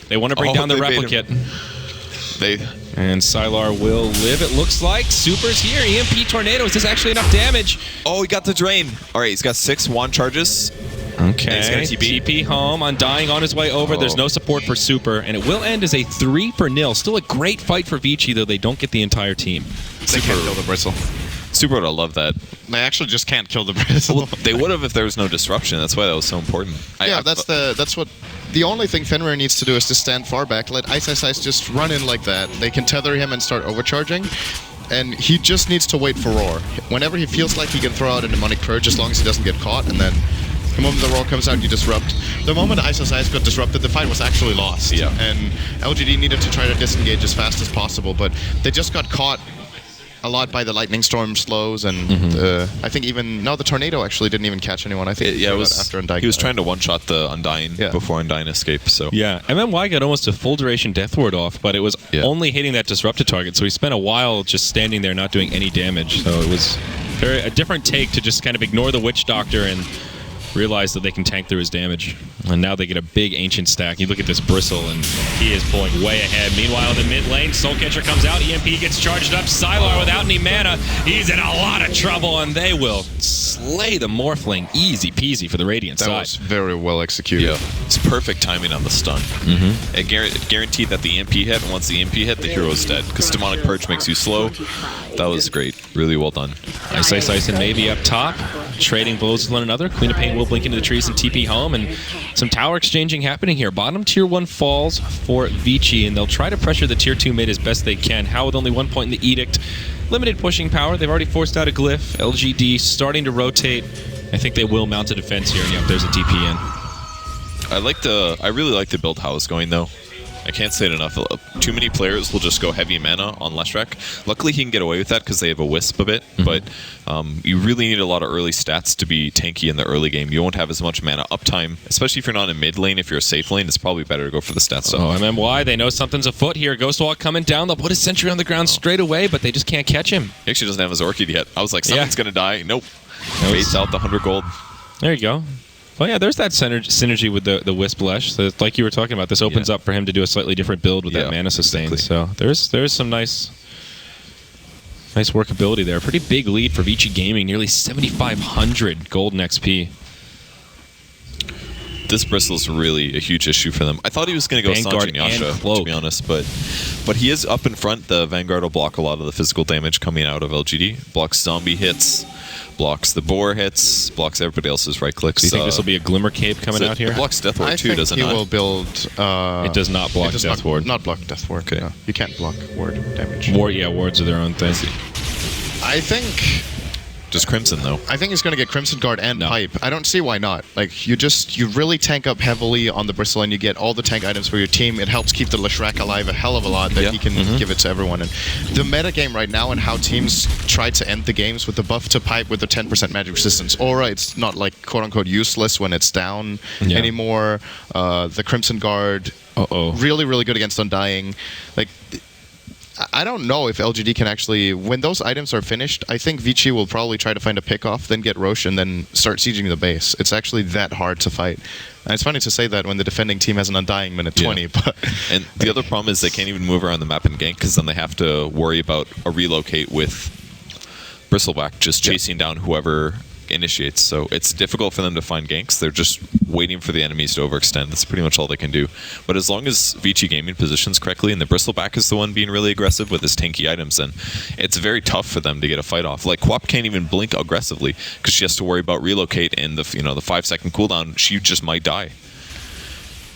they want to bring down the replicate. And Sylar will live, it looks like. Super's here. EMP Tornado. Is this actually enough damage? Oh, he got the drain. All right, he's got 6 wand charges. Okay. He's gonna TP. home. Undying on his way over. There's no support for Super, and it will end as a 3-0. Still a great fight for Vici, though they don't get the entire team. They can't kill the bristle. Super would have loved that. They actually just can't kill the Bristle. Well, they would have if there was no disruption. That's why that was so important. That's what the only thing Fenrir needs to do is to stand far back, let Ice just run in like that. They can tether him and start overcharging, and he just needs to wait for Roar. Whenever he feels like he can throw out a Demonic Purge, as long as he doesn't get caught, and then the moment the Roar comes out, you disrupt. The moment Ice got disrupted, the fight was actually lost. Yeah. And LGD needed to try to disengage as fast as possible, but they just got caught a lot by the lightning storm slows, and I think the tornado actually didn't even catch anyone. I think it was after Undying. He was trying to one-shot the Undying before Undying escaped. So yeah, MMY got almost a full duration Death Ward off, but it was only hitting that disrupted target. So he spent a while just standing there, not doing any damage. So it was a different take to just kind of ignore the Witch Doctor and realize that they can tank through his damage. And now they get a big Ancient stack. You look at this Bristle, and he is pulling way ahead. Meanwhile, in the mid lane, Soulcatcher comes out. EMP gets charged up. Sylar without any mana. He's in a lot of trouble, and they will slay the Morphling. Easy peasy for the Radiant side. That was very well executed. yeah, it's perfect timing on the stun. It guaranteed that the EMP hit, and once the EMP hit, the hero is dead. Because Demonic Purge makes you slow. That was great. Really well done. Ice and maybe up top, trading blows with one another. Queen of Pain will blink into the trees and TP home, and some tower exchanging happening here. Bottom tier 1 falls for Vici, and they'll try to pressure the tier 2 mid as best they can. How with only 1 point in the Edict. Limited pushing power. They've already forced out a Glyph. LGD starting to rotate. I think they will mount a defense here, and yep, there's a TP in. I really like the build how it's going though. I can't say it enough. Too many players will just go heavy mana on Leshrac. Luckily, he can get away with that because they have a Wisp a bit, but you really need a lot of early stats to be tanky in the early game. You won't have as much mana uptime, especially if you're not in mid lane. If you're a safe lane, it's probably better to go for the stats. Oh, MMY, they know something's afoot here. Ghostwall coming down. They'll put a sentry on the ground straight away, but they just can't catch him. He actually doesn't have his Orchid yet. I was like, something's going to die. Nope. Baits out the 100 gold. There you go. Well, yeah, there's that synergy with the Wisp Lesh. So like you were talking about, this opens up for him to do a slightly different build with that mana sustain. Exactly. So there's some nice workability there. Pretty big lead for Vici Gaming, nearly 7,500 gold in XP. This Bristle's really a huge issue for them. I thought he was going to go Vanguard Sanji and Yasha, to be honest, but he is up in front. The Vanguard will block a lot of the physical damage coming out of LGD. Blocks zombie hits, blocks the boar hits, blocks everybody else's right clicks. Do you think this will be a Glimmer Cape coming out here? It blocks Death Ward too, does it not? I think he will build... it does not block Death Ward. Not block Death Ward. Okay. No, you can't block ward damage. Wards are their own thing. I think... Just Crimson, though. I think he's going to get Crimson Guard and Pipe. I don't see why not. Like, you really tank up heavily on the Bristle, and you get all the tank items for your team. It helps keep the Leshrac alive a hell of a lot that he can give it to everyone. And the meta game right now and how teams try to end the games with the buff to Pipe with the 10% magic resistance. Aura, it's not like quote-unquote useless when it's down anymore. The Crimson Guard, really, really good against Undying. Like... I don't know if LGD can actually... When those items are finished, I think Vici will probably try to find a pick-off, then get Roche, and then start sieging the base. It's actually that hard to fight. And it's funny to say that when the defending team has an Undying minute 20, but... And the other problem is they can't even move around the map and gank, because then they have to worry about a relocate with Bristleback just chasing down whoever initiates. So it's difficult for them to find ganks. They're just waiting for the enemies to overextend. That's pretty much all they can do. But as long as Vici Gaming positions correctly and the Bristleback is the one being really aggressive with his tanky items, then it's very tough for them to get a fight off. Like Quap can't even blink aggressively because she has to worry about relocate and the 5-second cooldown. She just might die.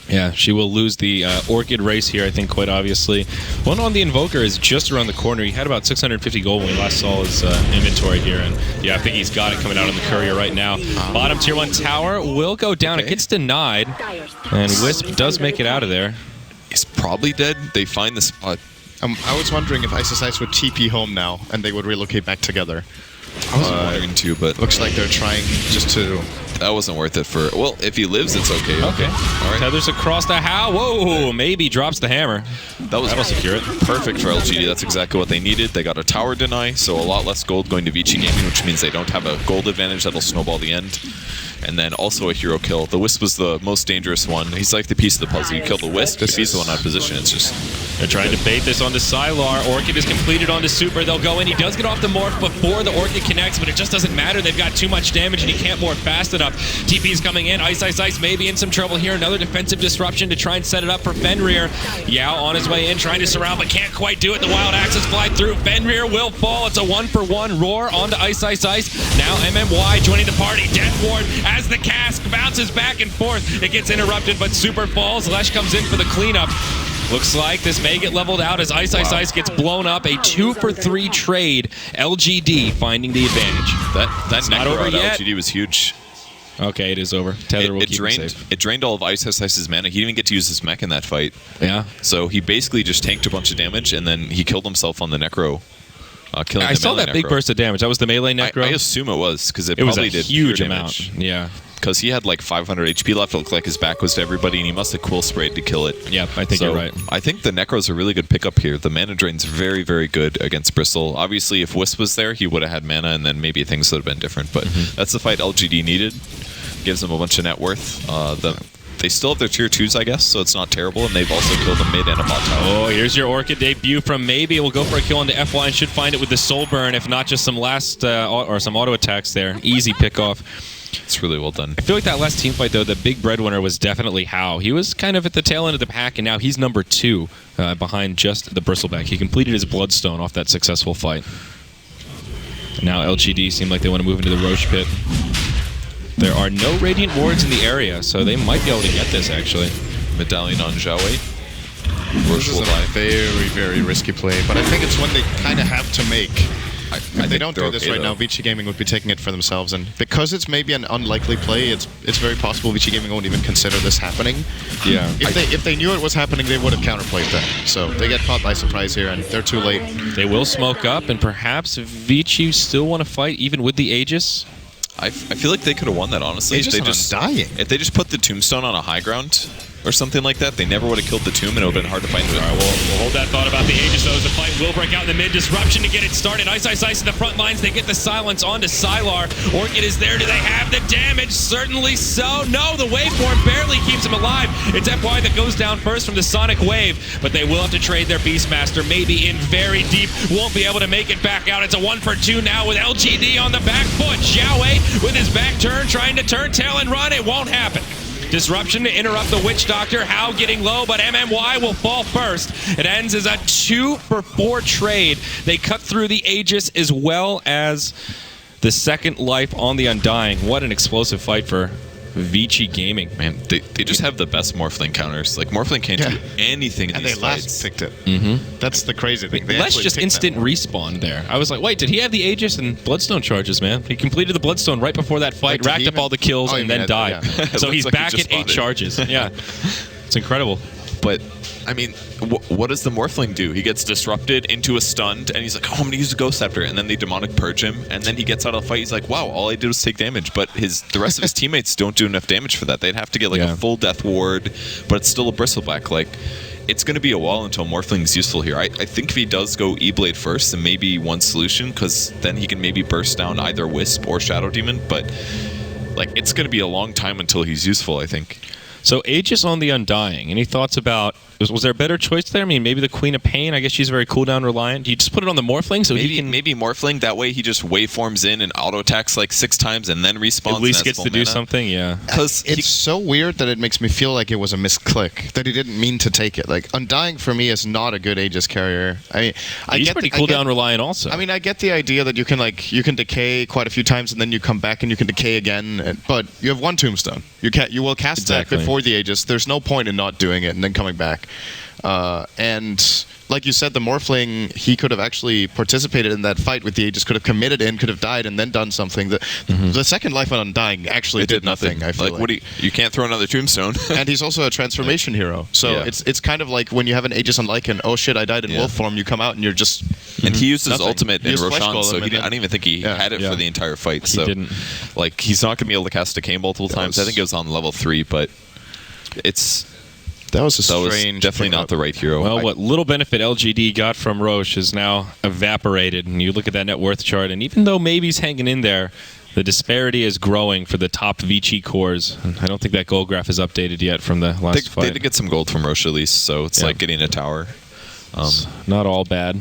Yeah, she will lose the Orchid race here, I think, quite obviously. One on the Invoker is just around the corner. He had about 650 gold when we last saw his inventory here. And yeah, I think he's got it coming out on the courier right now. Bottom tier 1 tower will go down. It gets denied. And Wisp does make it out of there. He's probably dead. They find the spot. I was wondering if Ice would TP home now and they would relocate back together. I was wondering too, but... Looks like they're trying just to... That wasn't worth it for... Well, if he lives, it's okay. Okay. All right. Tethers across the how. Whoa, maybe drops the hammer. That'll secure it. Perfect for LGD. That's exactly what they needed. They got a tower deny, so a lot less gold going to Vici Gaming, which means they don't have a gold advantage that'll snowball the end. And then also a hero kill. The Wisp was the most dangerous one. He's like the piece of the puzzle. You kill the Wisp, if he's the one out of position, it's just... They're trying to bait this onto Sylar. Orchid is completed onto Super. They'll go in. He does get off the morph before the Orchid connects, but it just doesn't matter. They've got too much damage, and he can't morph fast enough. up. TP's coming in. Ice maybe in some trouble here. Another defensive disruption to try and set it up for Fenrir. Yao on his way in, trying to surround, but can't quite do it. The wild axes fly through. Fenrir will fall. It's a 1-for-1 roar onto Ice. Now MMY joining the party. Death Ward as the cask bounces back and forth. It gets interrupted, but Super falls. Lesh comes in for the cleanup. Looks like this may get leveled out as Ice gets blown up. A 2-for-3 trade. LGD finding the advantage. That not necro over out yet. LGD was huge. Okay, it is over. Tether will keep him safe. It drained all of Ice's mana. He didn't even get to use his mech in that fight. Yeah. So he basically just tanked a bunch of damage, and then he killed himself on the necro. Killing I the saw melee that big necro. burst of damage. That was the melee necro. I assume it was, because it was probably a did huge pure amount. damage. Yeah. Because he had like 500 HP left. It looked like his back was to everybody, and he must have cool sprayed to kill it. Yep, I think you're right. I think the Necro's a really good pickup here. The mana drain's very, very good against Bristle. Obviously, if Wisp was there, he would have had mana, and then maybe things would have been different. But that's the fight LGD needed. Gives them a bunch of net worth. They still have their tier 2s, I guess, so it's not terrible, and they've also killed a mid and a bot tower. Oh, here's your Orchid debut from Maybe. We'll go for a kill into FY and should find it with the Soul Burn, if not just some last or some auto attacks there. Easy pickoff. It's really well done. I feel like that last team fight, though, the big breadwinner was definitely Hao. He was kind of at the tail end of the pack, and now he's number 2 behind just the Bristleback. He completed his Bloodstone off that successful fight. Now LGD seem like they want to move into the Roche pit. There are no Radiant Wards in the area, so they might be able to get this, actually. Medallion on Zhao Wei. This is a very, very risky play, but I think it's one they kind of have to make. If they don't do this right now, Vici Gaming would be taking it for themselves, and because it's maybe an unlikely play, it's very possible Vici Gaming won't even consider this happening. Yeah. If they knew it was happening, they would have counterplayed that. So they get caught by surprise here, and they're too late. They will smoke up, and perhaps Vici still want to fight, even with the Aegis. I feel like they could have won that, honestly. Aegis on Undying. If they just put the Tombstone on a high ground or something like that, they never would have killed the tomb, and it would have been hard to find it. All right, we'll hold that thought about the Aegis, though, as the fight will break out in the mid. Disruption to get it started. Ice in the front lines. They get the silence onto Sylar. Orchid is there. Do they have the damage? Certainly so. No, the waveform barely keeps him alive. It's FY that goes down first from the Sonic Wave, but they will have to trade their Beastmaster. Maybe in very deep. Won't be able to make it back out. It's a 1-for-2 now with LGD on the back foot. Zhao Wei with his back turn, trying to turn tail and run. It won't happen. Disruption to interrupt the Witch Doctor. Hao getting low, but MMY will fall first. It ends as a 2-for-4 trade. They cut through the Aegis as well as the second life on the Undying. What an explosive fight for Vici Gaming. Man, they just have the best Morphling counters. Like, Morphling can't do anything in And these they fights. last picked it. That's the crazy thing. They Lesh actually just picked instant that. respawn there. I was like, wait, did he have the Aegis and Bloodstone charges, man? He completed the Bloodstone right before that fight, Wait, did racked he up even- all the kills, Oh, and you then mean died. yeah. So It he's looks like he back just at 8 spawned it. charges. Yeah. It's incredible. But, I mean, what does the Morphling do? He gets disrupted into a stunned, and he's like, oh, I'm going to use a Ghost Scepter. And then they Demonic Purge him, and then he gets out of the fight. He's like, wow, all I did was take damage. But the rest of his teammates don't do enough damage for that. They'd have to get, like, Yeah. a full Death Ward, but it's still a Bristleback. Like, it's going to be a while until Morphling's useful here. I think if he does go E-Blade first, then maybe one solution, because then he can maybe burst down either Wisp or Shadow Demon. But, like, it's going to be a long time until he's useful, I think. So Aegis on the Undying. Any thoughts about... Was there a better choice there? I mean, maybe the Queen of Pain. I guess she's very cooldown reliant. You just put it on the Morphling so he can... Maybe Morphling, that way he just waveforms in and auto-attacks like 6 times and then respawns. At least and has gets full to do mana. something, yeah. Because It's so weird that it makes me feel like it was a misclick, that he didn't mean to take it. Like, Undying for me is not a good Aegis carrier. I He's get pretty I get- cooldown reliant also. I mean, I get the idea that you can decay quite a few times and then you come back and you can decay again, but you have one Tombstone. You will cast Exactly. that before the Aegis. There's no point in not doing it and then coming back. And like you said, the Morphling, he could have actually participated in that fight with the Aegis, could have committed in, could have died, and then done something. The second life on Undying actually it did nothing. I feel Like, what do you can't throw another Tombstone. and he's also a transformation hero. So Yeah. it's kind of like when you have an Aegis on Lycan, oh shit, I died in wolf form, you come out and you're just... And he used his Nothing. ultimate He in used Flesh Roshan, Golem so and I don't then- even think he Yeah. had it Yeah. for the entire fight. He So, didn't. like, he's not going to be able to cast Decay multiple times. I think it was on level 3, but That was that was strange. definitely pickup. not the right hero. Well, what little benefit LGD got from Roche is now evaporated. And you look at that net worth chart, and even though maybe's hanging in there, the disparity is growing for the top Vici cores. And I don't think that gold graph is updated yet from the last They fight. did get some gold from Roche at least, so it's Yeah. like getting a tower. Not all bad.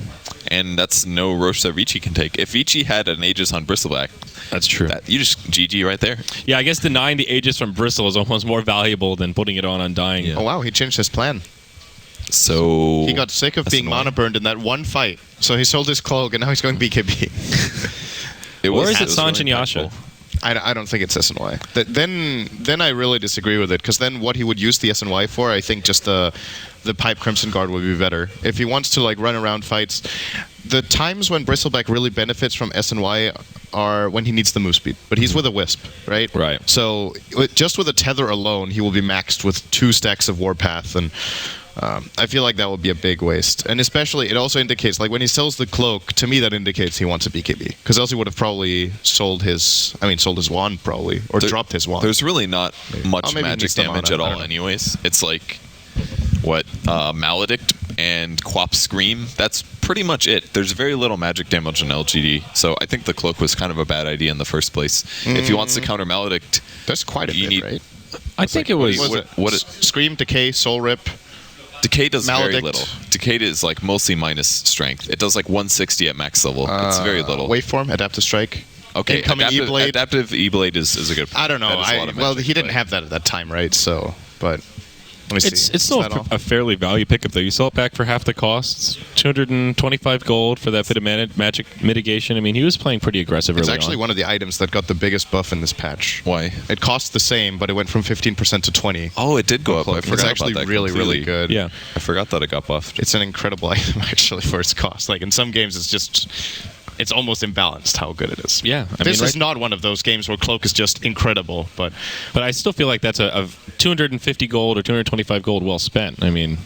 and that's no Roche that Vici can take. If Vici had an Aegis on Bristleback, That's true. you just GG right there. Yeah, I guess denying the Aegis from Bristle is almost more valuable than putting it on Undying. Yeah. Oh wow, he changed his plan. So He got sick of that's being annoying. mana burned in that one fight, so he sold his cloak, and now he's going BKB. Or is it was Sanj and really Yasha? impactful. I don't think it's SNY. Then I really disagree with it, because then what he would use the SNY for, I think just the Pipe Crimson Guard would be better. If he wants to like run around fights, the times when Bristleback really benefits from SNY are when he needs the move speed. But he's with a Wisp, right? Right. So just with a Tether alone, he will be maxed with 2 stacks of Warpath, and I feel like that would be a big waste. And especially, it also indicates, like when he sells the cloak, to me that indicates he wants a BKB. Because else he would have probably sold his wand probably, or dropped his wand. There's really not much maybe he magic needs the damage mana, at I all don't know. anyways. It's like, Maledict and Quap Scream. That's pretty much it. There's very little magic damage on LGD. So I think the cloak was kind of a bad idea in the first place. If he wants to counter Maledict, That's quite a You bit, need- right? I think it was. What Scream, Decay, Soul Rip. Decay does very Maledict. little. Decay is like mostly minus strength. It does like 160 at max level. It's very little. Waveform, Adaptive Strike. Okay, Incoming E-Blade. adaptive E-Blade is a good. I don't know. that is a lot of Well, magic, he didn't but- have that at that time, right? So, but let me see. It's still Is that all? a fairly value pickup though. You sell it back for half the cost. 225 gold for that bit of magic mitigation. I mean, he was playing pretty aggressive It's early actually on. one of the items that got the biggest buff in this patch. Why? It cost the same, but it went from 15% to 20. Oh, it did go up. I It's forgot actually about that really, really completely. good. Yeah. I forgot that it got buffed. It's an incredible item actually for its cost. Like in some games, it's almost imbalanced how good it is. Yeah, I This mean, is not one of those games where Cloak is just incredible, but But I still feel like that's a 250 gold or 225 gold well spent. I mean,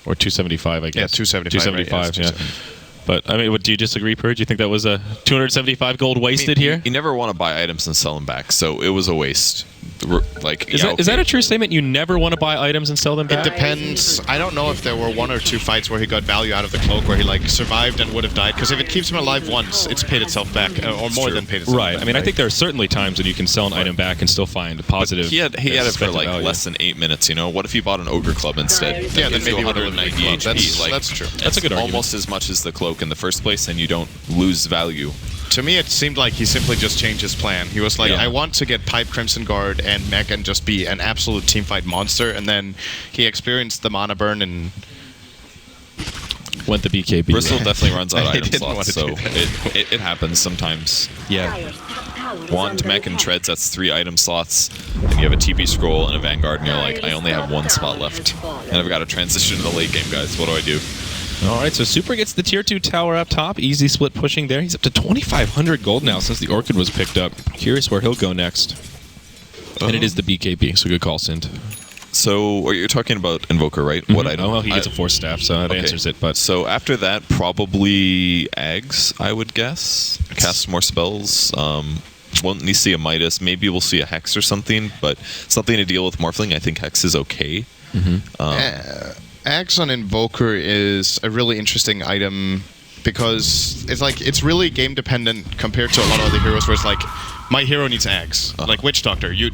or 275, I guess. 275, 275, right? Yeah, yeah. it's But I mean, do you disagree, Purge? Do you think that was a 275 gold wasted here? You never want to buy items and sell them back, so it was a waste. Like, Is that a true statement? You never want to buy items and sell them it back? depends. I don't know if there were 1 or 2 fights where he got value out of the Cloak, where he like survived and would have died. Because if it keeps him alive once, it's paid itself back, or more than paid itself Right. back. I mean, I think there are certainly times when you can sell an item back and still find positive. He had it for expected like value. less than 8 minutes. You know, what if you bought an Ogre Club instead? Yeah, then gives you maybe it would have 190 been HP. Like, that's true. That's a good argument. almost as much as the cloak in the first place, and you don't lose value. To me, it seemed like he simply just changed his plan. He was like, Yeah. I want to get Pipe Crimson Guard and Mech and just be an absolute teamfight monster. And then he experienced the mana burn and Went the BKB. Bristle definitely runs out of I item didn't want slots, to so do that. it happens sometimes. Yeah. Wand, Mech, and Treads, that's 3 item slots. And you have a TP Scroll and a Vanguard, and you're like, I only have 1 spot left. And I've got to transition to the late game, guys. What do I do? All right, so Super gets the tier 2 tower up top. Easy split pushing there. He's up to 2,500 gold now since the Orchid was picked up. Curious where he'll go next. And it is the BKB, so good call, Sint. So, you're talking about Invoker, right? What item? Oh, well, he gets a Force Staff, so that Okay. answers it. But So after that, probably Ags, I would guess. Cast more spells. Won't need to see a Midas. Maybe we'll see a Hex or something, but something to deal with Morphling. I think Hex is okay. Axe on Invoker is a really interesting item because it's really game dependent compared to a lot of other heroes where it's like my hero needs Axe. Like Witch Doctor, you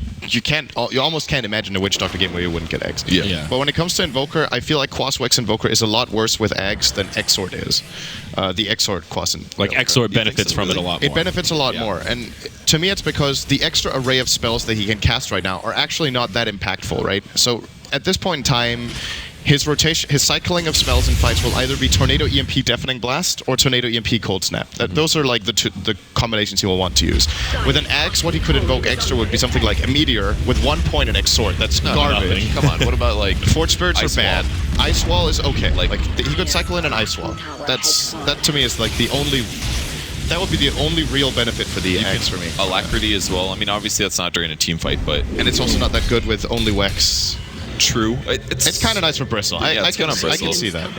almost can't imagine a Witch Doctor game where you wouldn't get Axe. Yeah. But when it comes to Invoker, I feel like Quaswex Invoker is a lot worse with Axe than Exort is. The Exort Quas Invoker. like Exort think benefits so, from it a really? lot more. It benefits a lot Yeah. more, and to me, it's because the extra array of spells that he can cast right now are actually not that impactful, right? So at this point in time, his cycling of spells in fights will either be Tornado EMP Deafening Blast or Tornado EMP Cold Snap. Those are like the combinations he will want to use. With an Axe, what he could invoke extra would be something like a Meteor with 1 point and Exort. That's garbage. nothing. Come on, what about like Forge Spirits Ice are bad. Wall? Ice Wall is okay. Like- He could cycle in an Ice Wall. That to me is like the only. That would be the only real benefit for the Axe for me. Alacrity as well? I mean, obviously that's not during a team fight, but And it's also not that good with only Wex. true. It's kind of nice for Bristle. Yeah, I it's good on can Bristle. see that.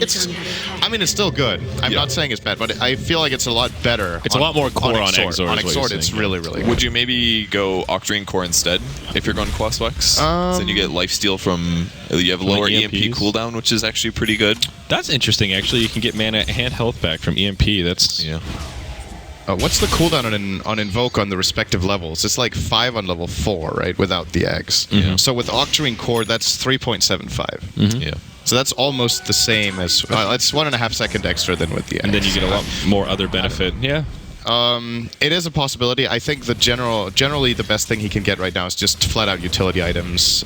It's still good. I'm Yeah. not saying it's bad, but I feel like it's a lot better. It's a lot more core on Exort, is On what you're Exort, it's saying. really, really good. Would you maybe go Octarine Core instead if you're going Quaswex? Then you get lifesteal from. You have lower EMP EMPs. cooldown, which is actually pretty good. That's interesting, actually. You can get mana and health back from EMP. That's Yeah. What's the cooldown on Invoke on the respective levels? It's like 5 on level 4, right? Without the Axe. Mhm. So with Octarine Core, that's 3.75. Yeah. So that's almost the same as it's 1.5 second extra than with the X. And then you get a lot more other benefit. Yeah. It is a possibility. I think generally the best thing he can get right now is just flat out utility items.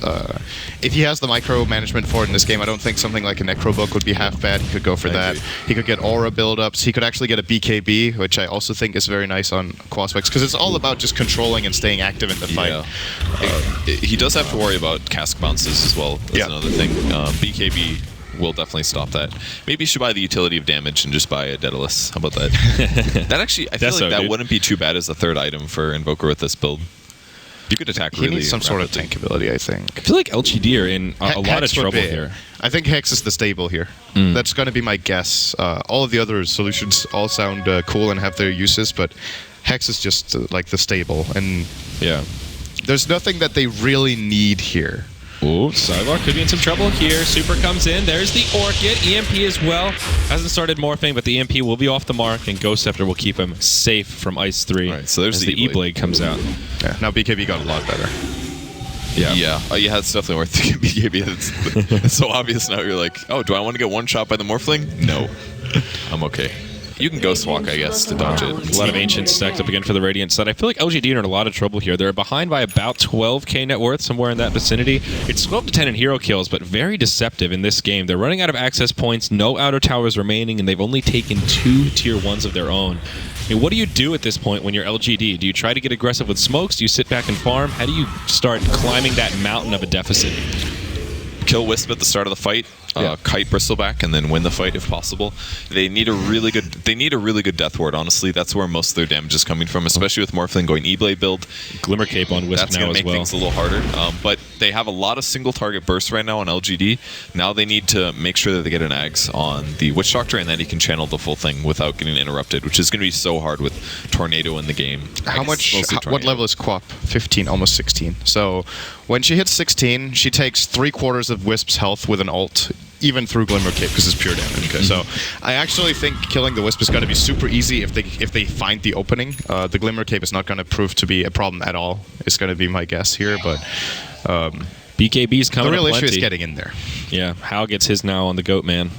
If he has the micromanagement for it in this game, I don't think something like a Necro Book would be half bad. He could go for that. He could get aura buildups. He could actually get a BKB, which I also think is very nice on Quaspex, because it's all about just controlling and staying active in the fight. Yeah. He does have to worry about cask bounces as well. That's another thing. BKB will definitely stop that. Maybe you should buy the utility of damage and just buy a Daedalus. How about that? That actually, I feel like that wouldn't be too bad as a third item for Invoker with this build. You could attack really. He needs some sort of tank ability, I think. I feel like LGD are in a lot of trouble here. I think Hex is the stable here. That's going to be my guess. All of the other solutions all sound cool and have their uses, but Hex is just like the stable. And there's nothing that they really need here. Ooh, Cylar could be in some trouble here. Super comes in. There's the Orchid. EMP as well. Hasn't started morphing, but the EMP will be off the mark, and Ghost Scepter will keep him safe from Ice 3. Right, so there's the E-Blade comes out. Yeah, now BKB got a lot better. Yeah. Oh, yeah, it's definitely worth the BKB. It's so obvious now. You're like, oh, do I want to get one shot by the Morphling? No. I'm okay. You can Ghost Walk, I guess, to dodge it. A lot of Ancients stacked up again for the Radiant side. I feel like LGD are in a lot of trouble here. They're behind by about 12k net worth, somewhere in that vicinity. It's 12 to 10 in hero kills, but very deceptive in this game. They're running out of access points, no outer towers remaining, and they've only taken 2 tier 1s of their own. I mean, what do you do at this point when you're LGD? Do you try to get aggressive with smokes? Do you sit back and farm? How do you start climbing that mountain of a deficit? Kill Wisp at the start of the fight, kite Bristleback, and then win the fight if possible. They need a really good Death Ward. Honestly, that's where most of their damage is coming from, especially with Morphling going E-Blade build. Glimmer Cape on Wisp that's now gonna as make well. things a little harder. But they have a lot of single target bursts right now on LGD. Now they need to make sure that they get an Ags on the Witch Doctor, and then he can channel the full thing without getting interrupted, which is going to be so hard with Tornado in the game. What level is Quap? 15, almost 16. So when she hits 16, she takes 3/4 of Wisp's health with an ult, even through Glimmer Cape, because it's pure damage. Okay. So I actually think killing the Wisp is going to be super easy if they find the opening. The Glimmer Cape is not going to prove to be a problem at all. It's going to be my guess here, but BKB's coming. The real issue is getting in there. Yeah, Hal gets his now on the Goat Man.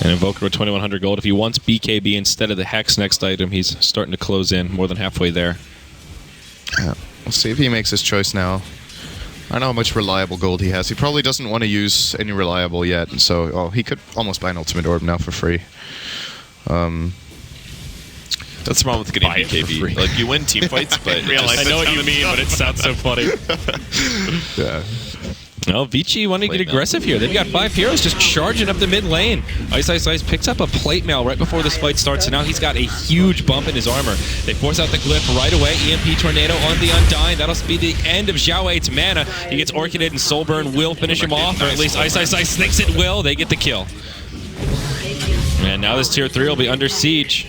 And Invoker with 2100 gold. If he wants BKB instead of the Hex next item, he's starting to close in, more than halfway there. We'll see if he makes his choice now. I don't know how much reliable gold he has. He probably doesn't want to use any reliable yet, and so he could almost buy an ultimate orb now for free. That's the problem with getting BKB. Like, you win team fights, but I know what you mean, but it sounds so funny. Yeah. No, Vici wanting to get aggressive here. They've got 5 heroes just charging up the mid lane. Ice picks up a plate mail right before this fight starts, and now he's got a huge bump in his armor. They force out the glyph right away. EMP Tornado on the Undying. That'll be the end of Xiao 8's mana. He gets Orchided, and Soulburn will finish him off, or at least Ice thinks it will. They get the kill. And now this tier 3 will be under siege.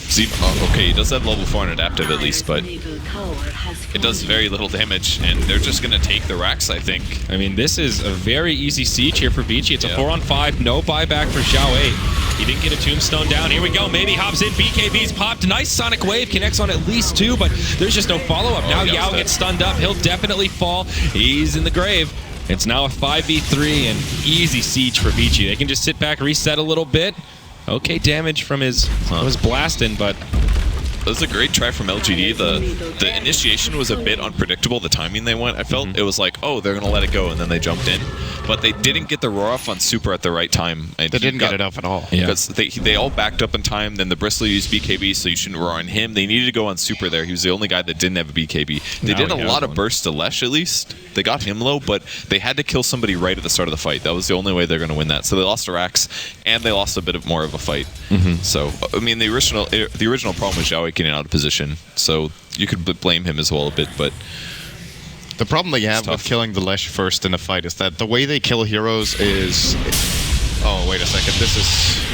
See, okay, he does have level 4 on adaptive at least, but it does very little damage, and they're just going to take the racks, I think. I mean, this is a very easy siege here for Vici. It's a 4-on-5, no buyback for Xiao 8. He didn't get a tombstone down. Here we go, maybe hops in. BKB's popped. Nice Sonic Wave, connects on at least 2, but there's just no follow-up. Now Yao gets stunned up. He'll definitely fall. He's in the grave. It's now a 5v3 and easy siege for Vici. They can just sit back, reset a little bit. Okay, damage from his blasting, but that was a great try from LGD. The initiation was a bit unpredictable, the timing they went. I felt it was like, oh, they're going to let it go, and then they jumped in. But they didn't get the roar off on Super at the right time. They didn't get it off at all. Because they all backed up in time, then the Bristler used BKB, so you shouldn't roar on him. They needed to go on Super there. He was the only guy that didn't have a BKB. They did a lot of bursts to Lesh, at least. They got him low, but they had to kill somebody right at the start of the fight. That was the only way they're going to win that. So they lost to Rax, and they lost a bit more of a fight. So, I mean, the original problem was Xiao getting out of position. So you could blame him as well a bit, but the problem that you have with killing the Lesh first in a fight is that the way they kill heroes is... Oh, wait a second. This is...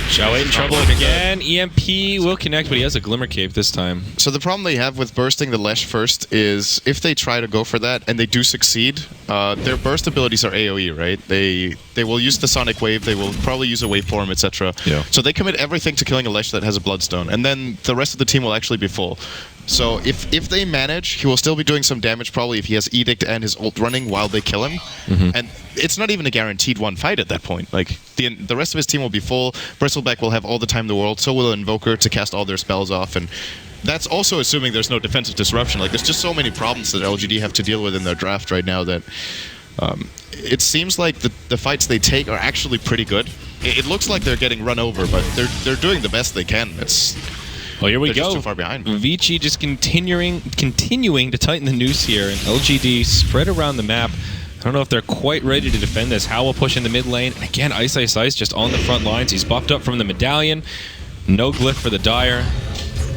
Xiao 8 in trouble again. EMP will connect, but he has a Glimmer Cape this time. So the problem they have with bursting the Lesh first is if they try to go for that and they do succeed, their burst abilities are AoE, right? They will use the Sonic Wave, they will probably use a waveform, etc. Yeah. So they commit everything to killing a Lesh that has a Bloodstone, and then the rest of the team will actually be full. So if they manage, he will still be doing some damage probably if he has Edict and his ult running while they kill him. And it's not even a guaranteed one fight at that point. Like the rest of his team will be full. Bristleback will have all the time in the world. So will Invoker to cast all their spells off. And that's also assuming there's no defensive disruption. Like there's just so many problems that LGD have to deal with in their draft right now that it seems like the fights they take are actually pretty good. It looks like they're getting run over, but they're doing the best they can. Well, here we they're go. just too far behind. Vici just continuing to tighten the noose here, and LGD spread around the map. I don't know if they're quite ready to defend this. How will push in the mid lane. Again, Ice just on the front lines. He's buffed up from the medallion. No glyph for the Dire.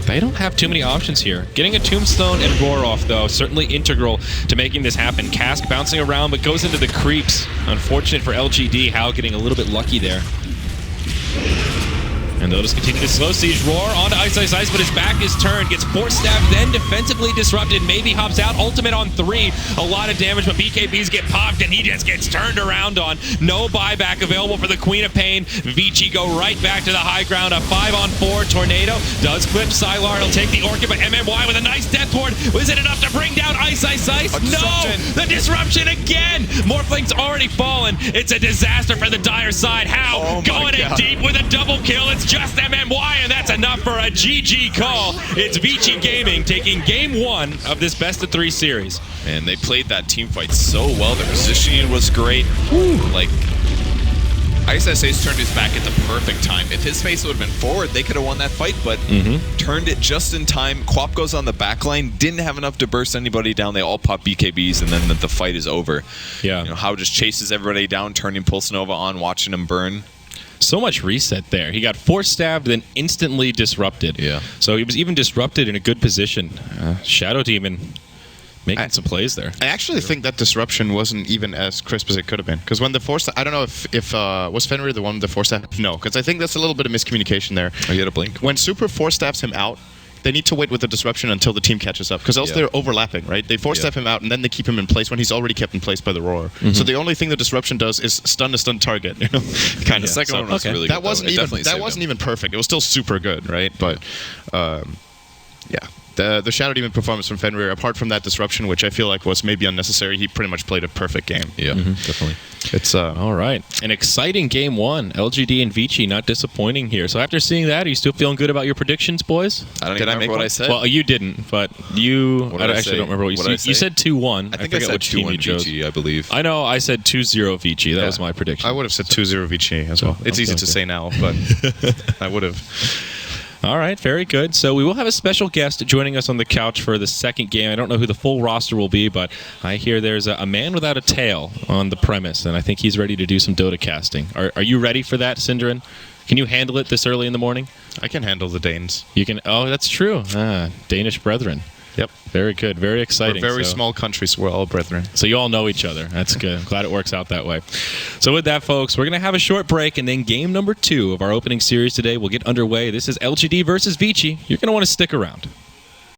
They don't have too many options here. Getting a Tombstone and Roar off, though, certainly integral to making this happen. Cask bouncing around, but goes into the creeps. Unfortunate for LGD. How getting a little bit lucky there. And they'll just continue to slow siege. Roar onto Ice, but his back is turned. Gets force stabbed, then defensively disrupted. Maybe hops out. Ultimate on 3. A lot of damage, but BKBs get popped, and he just gets turned around on. No buyback available for the Queen of Pain. Vici go right back to the high ground. A 5-on-4 tornado. Does clip Sylar. He'll take the Orchid, but MMY with a nice death ward. Was it enough to bring down Ice? No! The disruption again! Morphling's already fallen. It's a disaster for the Dire side. How? Going in deep with a double kill. It's just MMY, and that's enough for a GG call. It's Vici Gaming taking game 1 of this best-of-3 series. And they played that team fight so well. Their positioning was great. Like, Ice turned his back at the perfect time. If his face would have been forward, they could have won that fight, but turned it just in time. Quap goes on the back line, didn't have enough to burst anybody down. They all pop BKBs, and then the fight is over. Yeah. You know, How just chases everybody down, turning Pulse Nova on, watching him burn. So much reset there. He got force stabbed, then instantly disrupted. Yeah. So he was even disrupted in a good position. Shadow Demon making some plays there. I actually think that disruption wasn't even as crisp as it could have been. Because when the force... I don't know if was Fenrir the one with the force stab? No, because I think that's a little bit of miscommunication there. Oh, you had a blink. When Super force stabs him out, they need to wait with the disruption until the team catches up, because else they're overlapping, right? They force step him out, and then they keep him in place when he's already kept in place by the Roar. So the only thing the disruption does is stun a stun target, you know? Kind of. The second one was really that good. Wasn't even perfect. It was still super good, right? But yeah. The Shadow Demon performance from Fenrir, apart from that disruption, which I feel like was maybe unnecessary, he pretty much played a perfect game. Yeah, definitely. It's all right. An exciting game 1. LGD and Vici not disappointing here. So after seeing that, are you still feeling good about your predictions, boys? I don't even remember what I said. Well, you didn't, but you... I actually don't remember what you said. You said 2-1. I think I said 2-1 Vici, I believe. I know I said 2-0 Vici. That was my prediction. I would have said 2-0 Vici as well. It's easy to say now, but I would have... All right, very good. So we will have a special guest joining us on the couch for the second game. I don't know who the full roster will be, but I hear there's a man without a tail on the premise, and I think he's ready to do some Dota casting. Are you ready for that, Synderen? Can you handle it this early in the morning? I can handle the Danes. You can. Oh, that's true. Danish brethren. Yep. Very good. Very exciting. We're very small countries. We're all brethren. So you all know each other. That's good. I'm glad it works out that way. So with that, folks, we're going to have a short break, and then game number 2 of our opening series today will get underway. This is LGD versus Vici. You're going to want to stick around.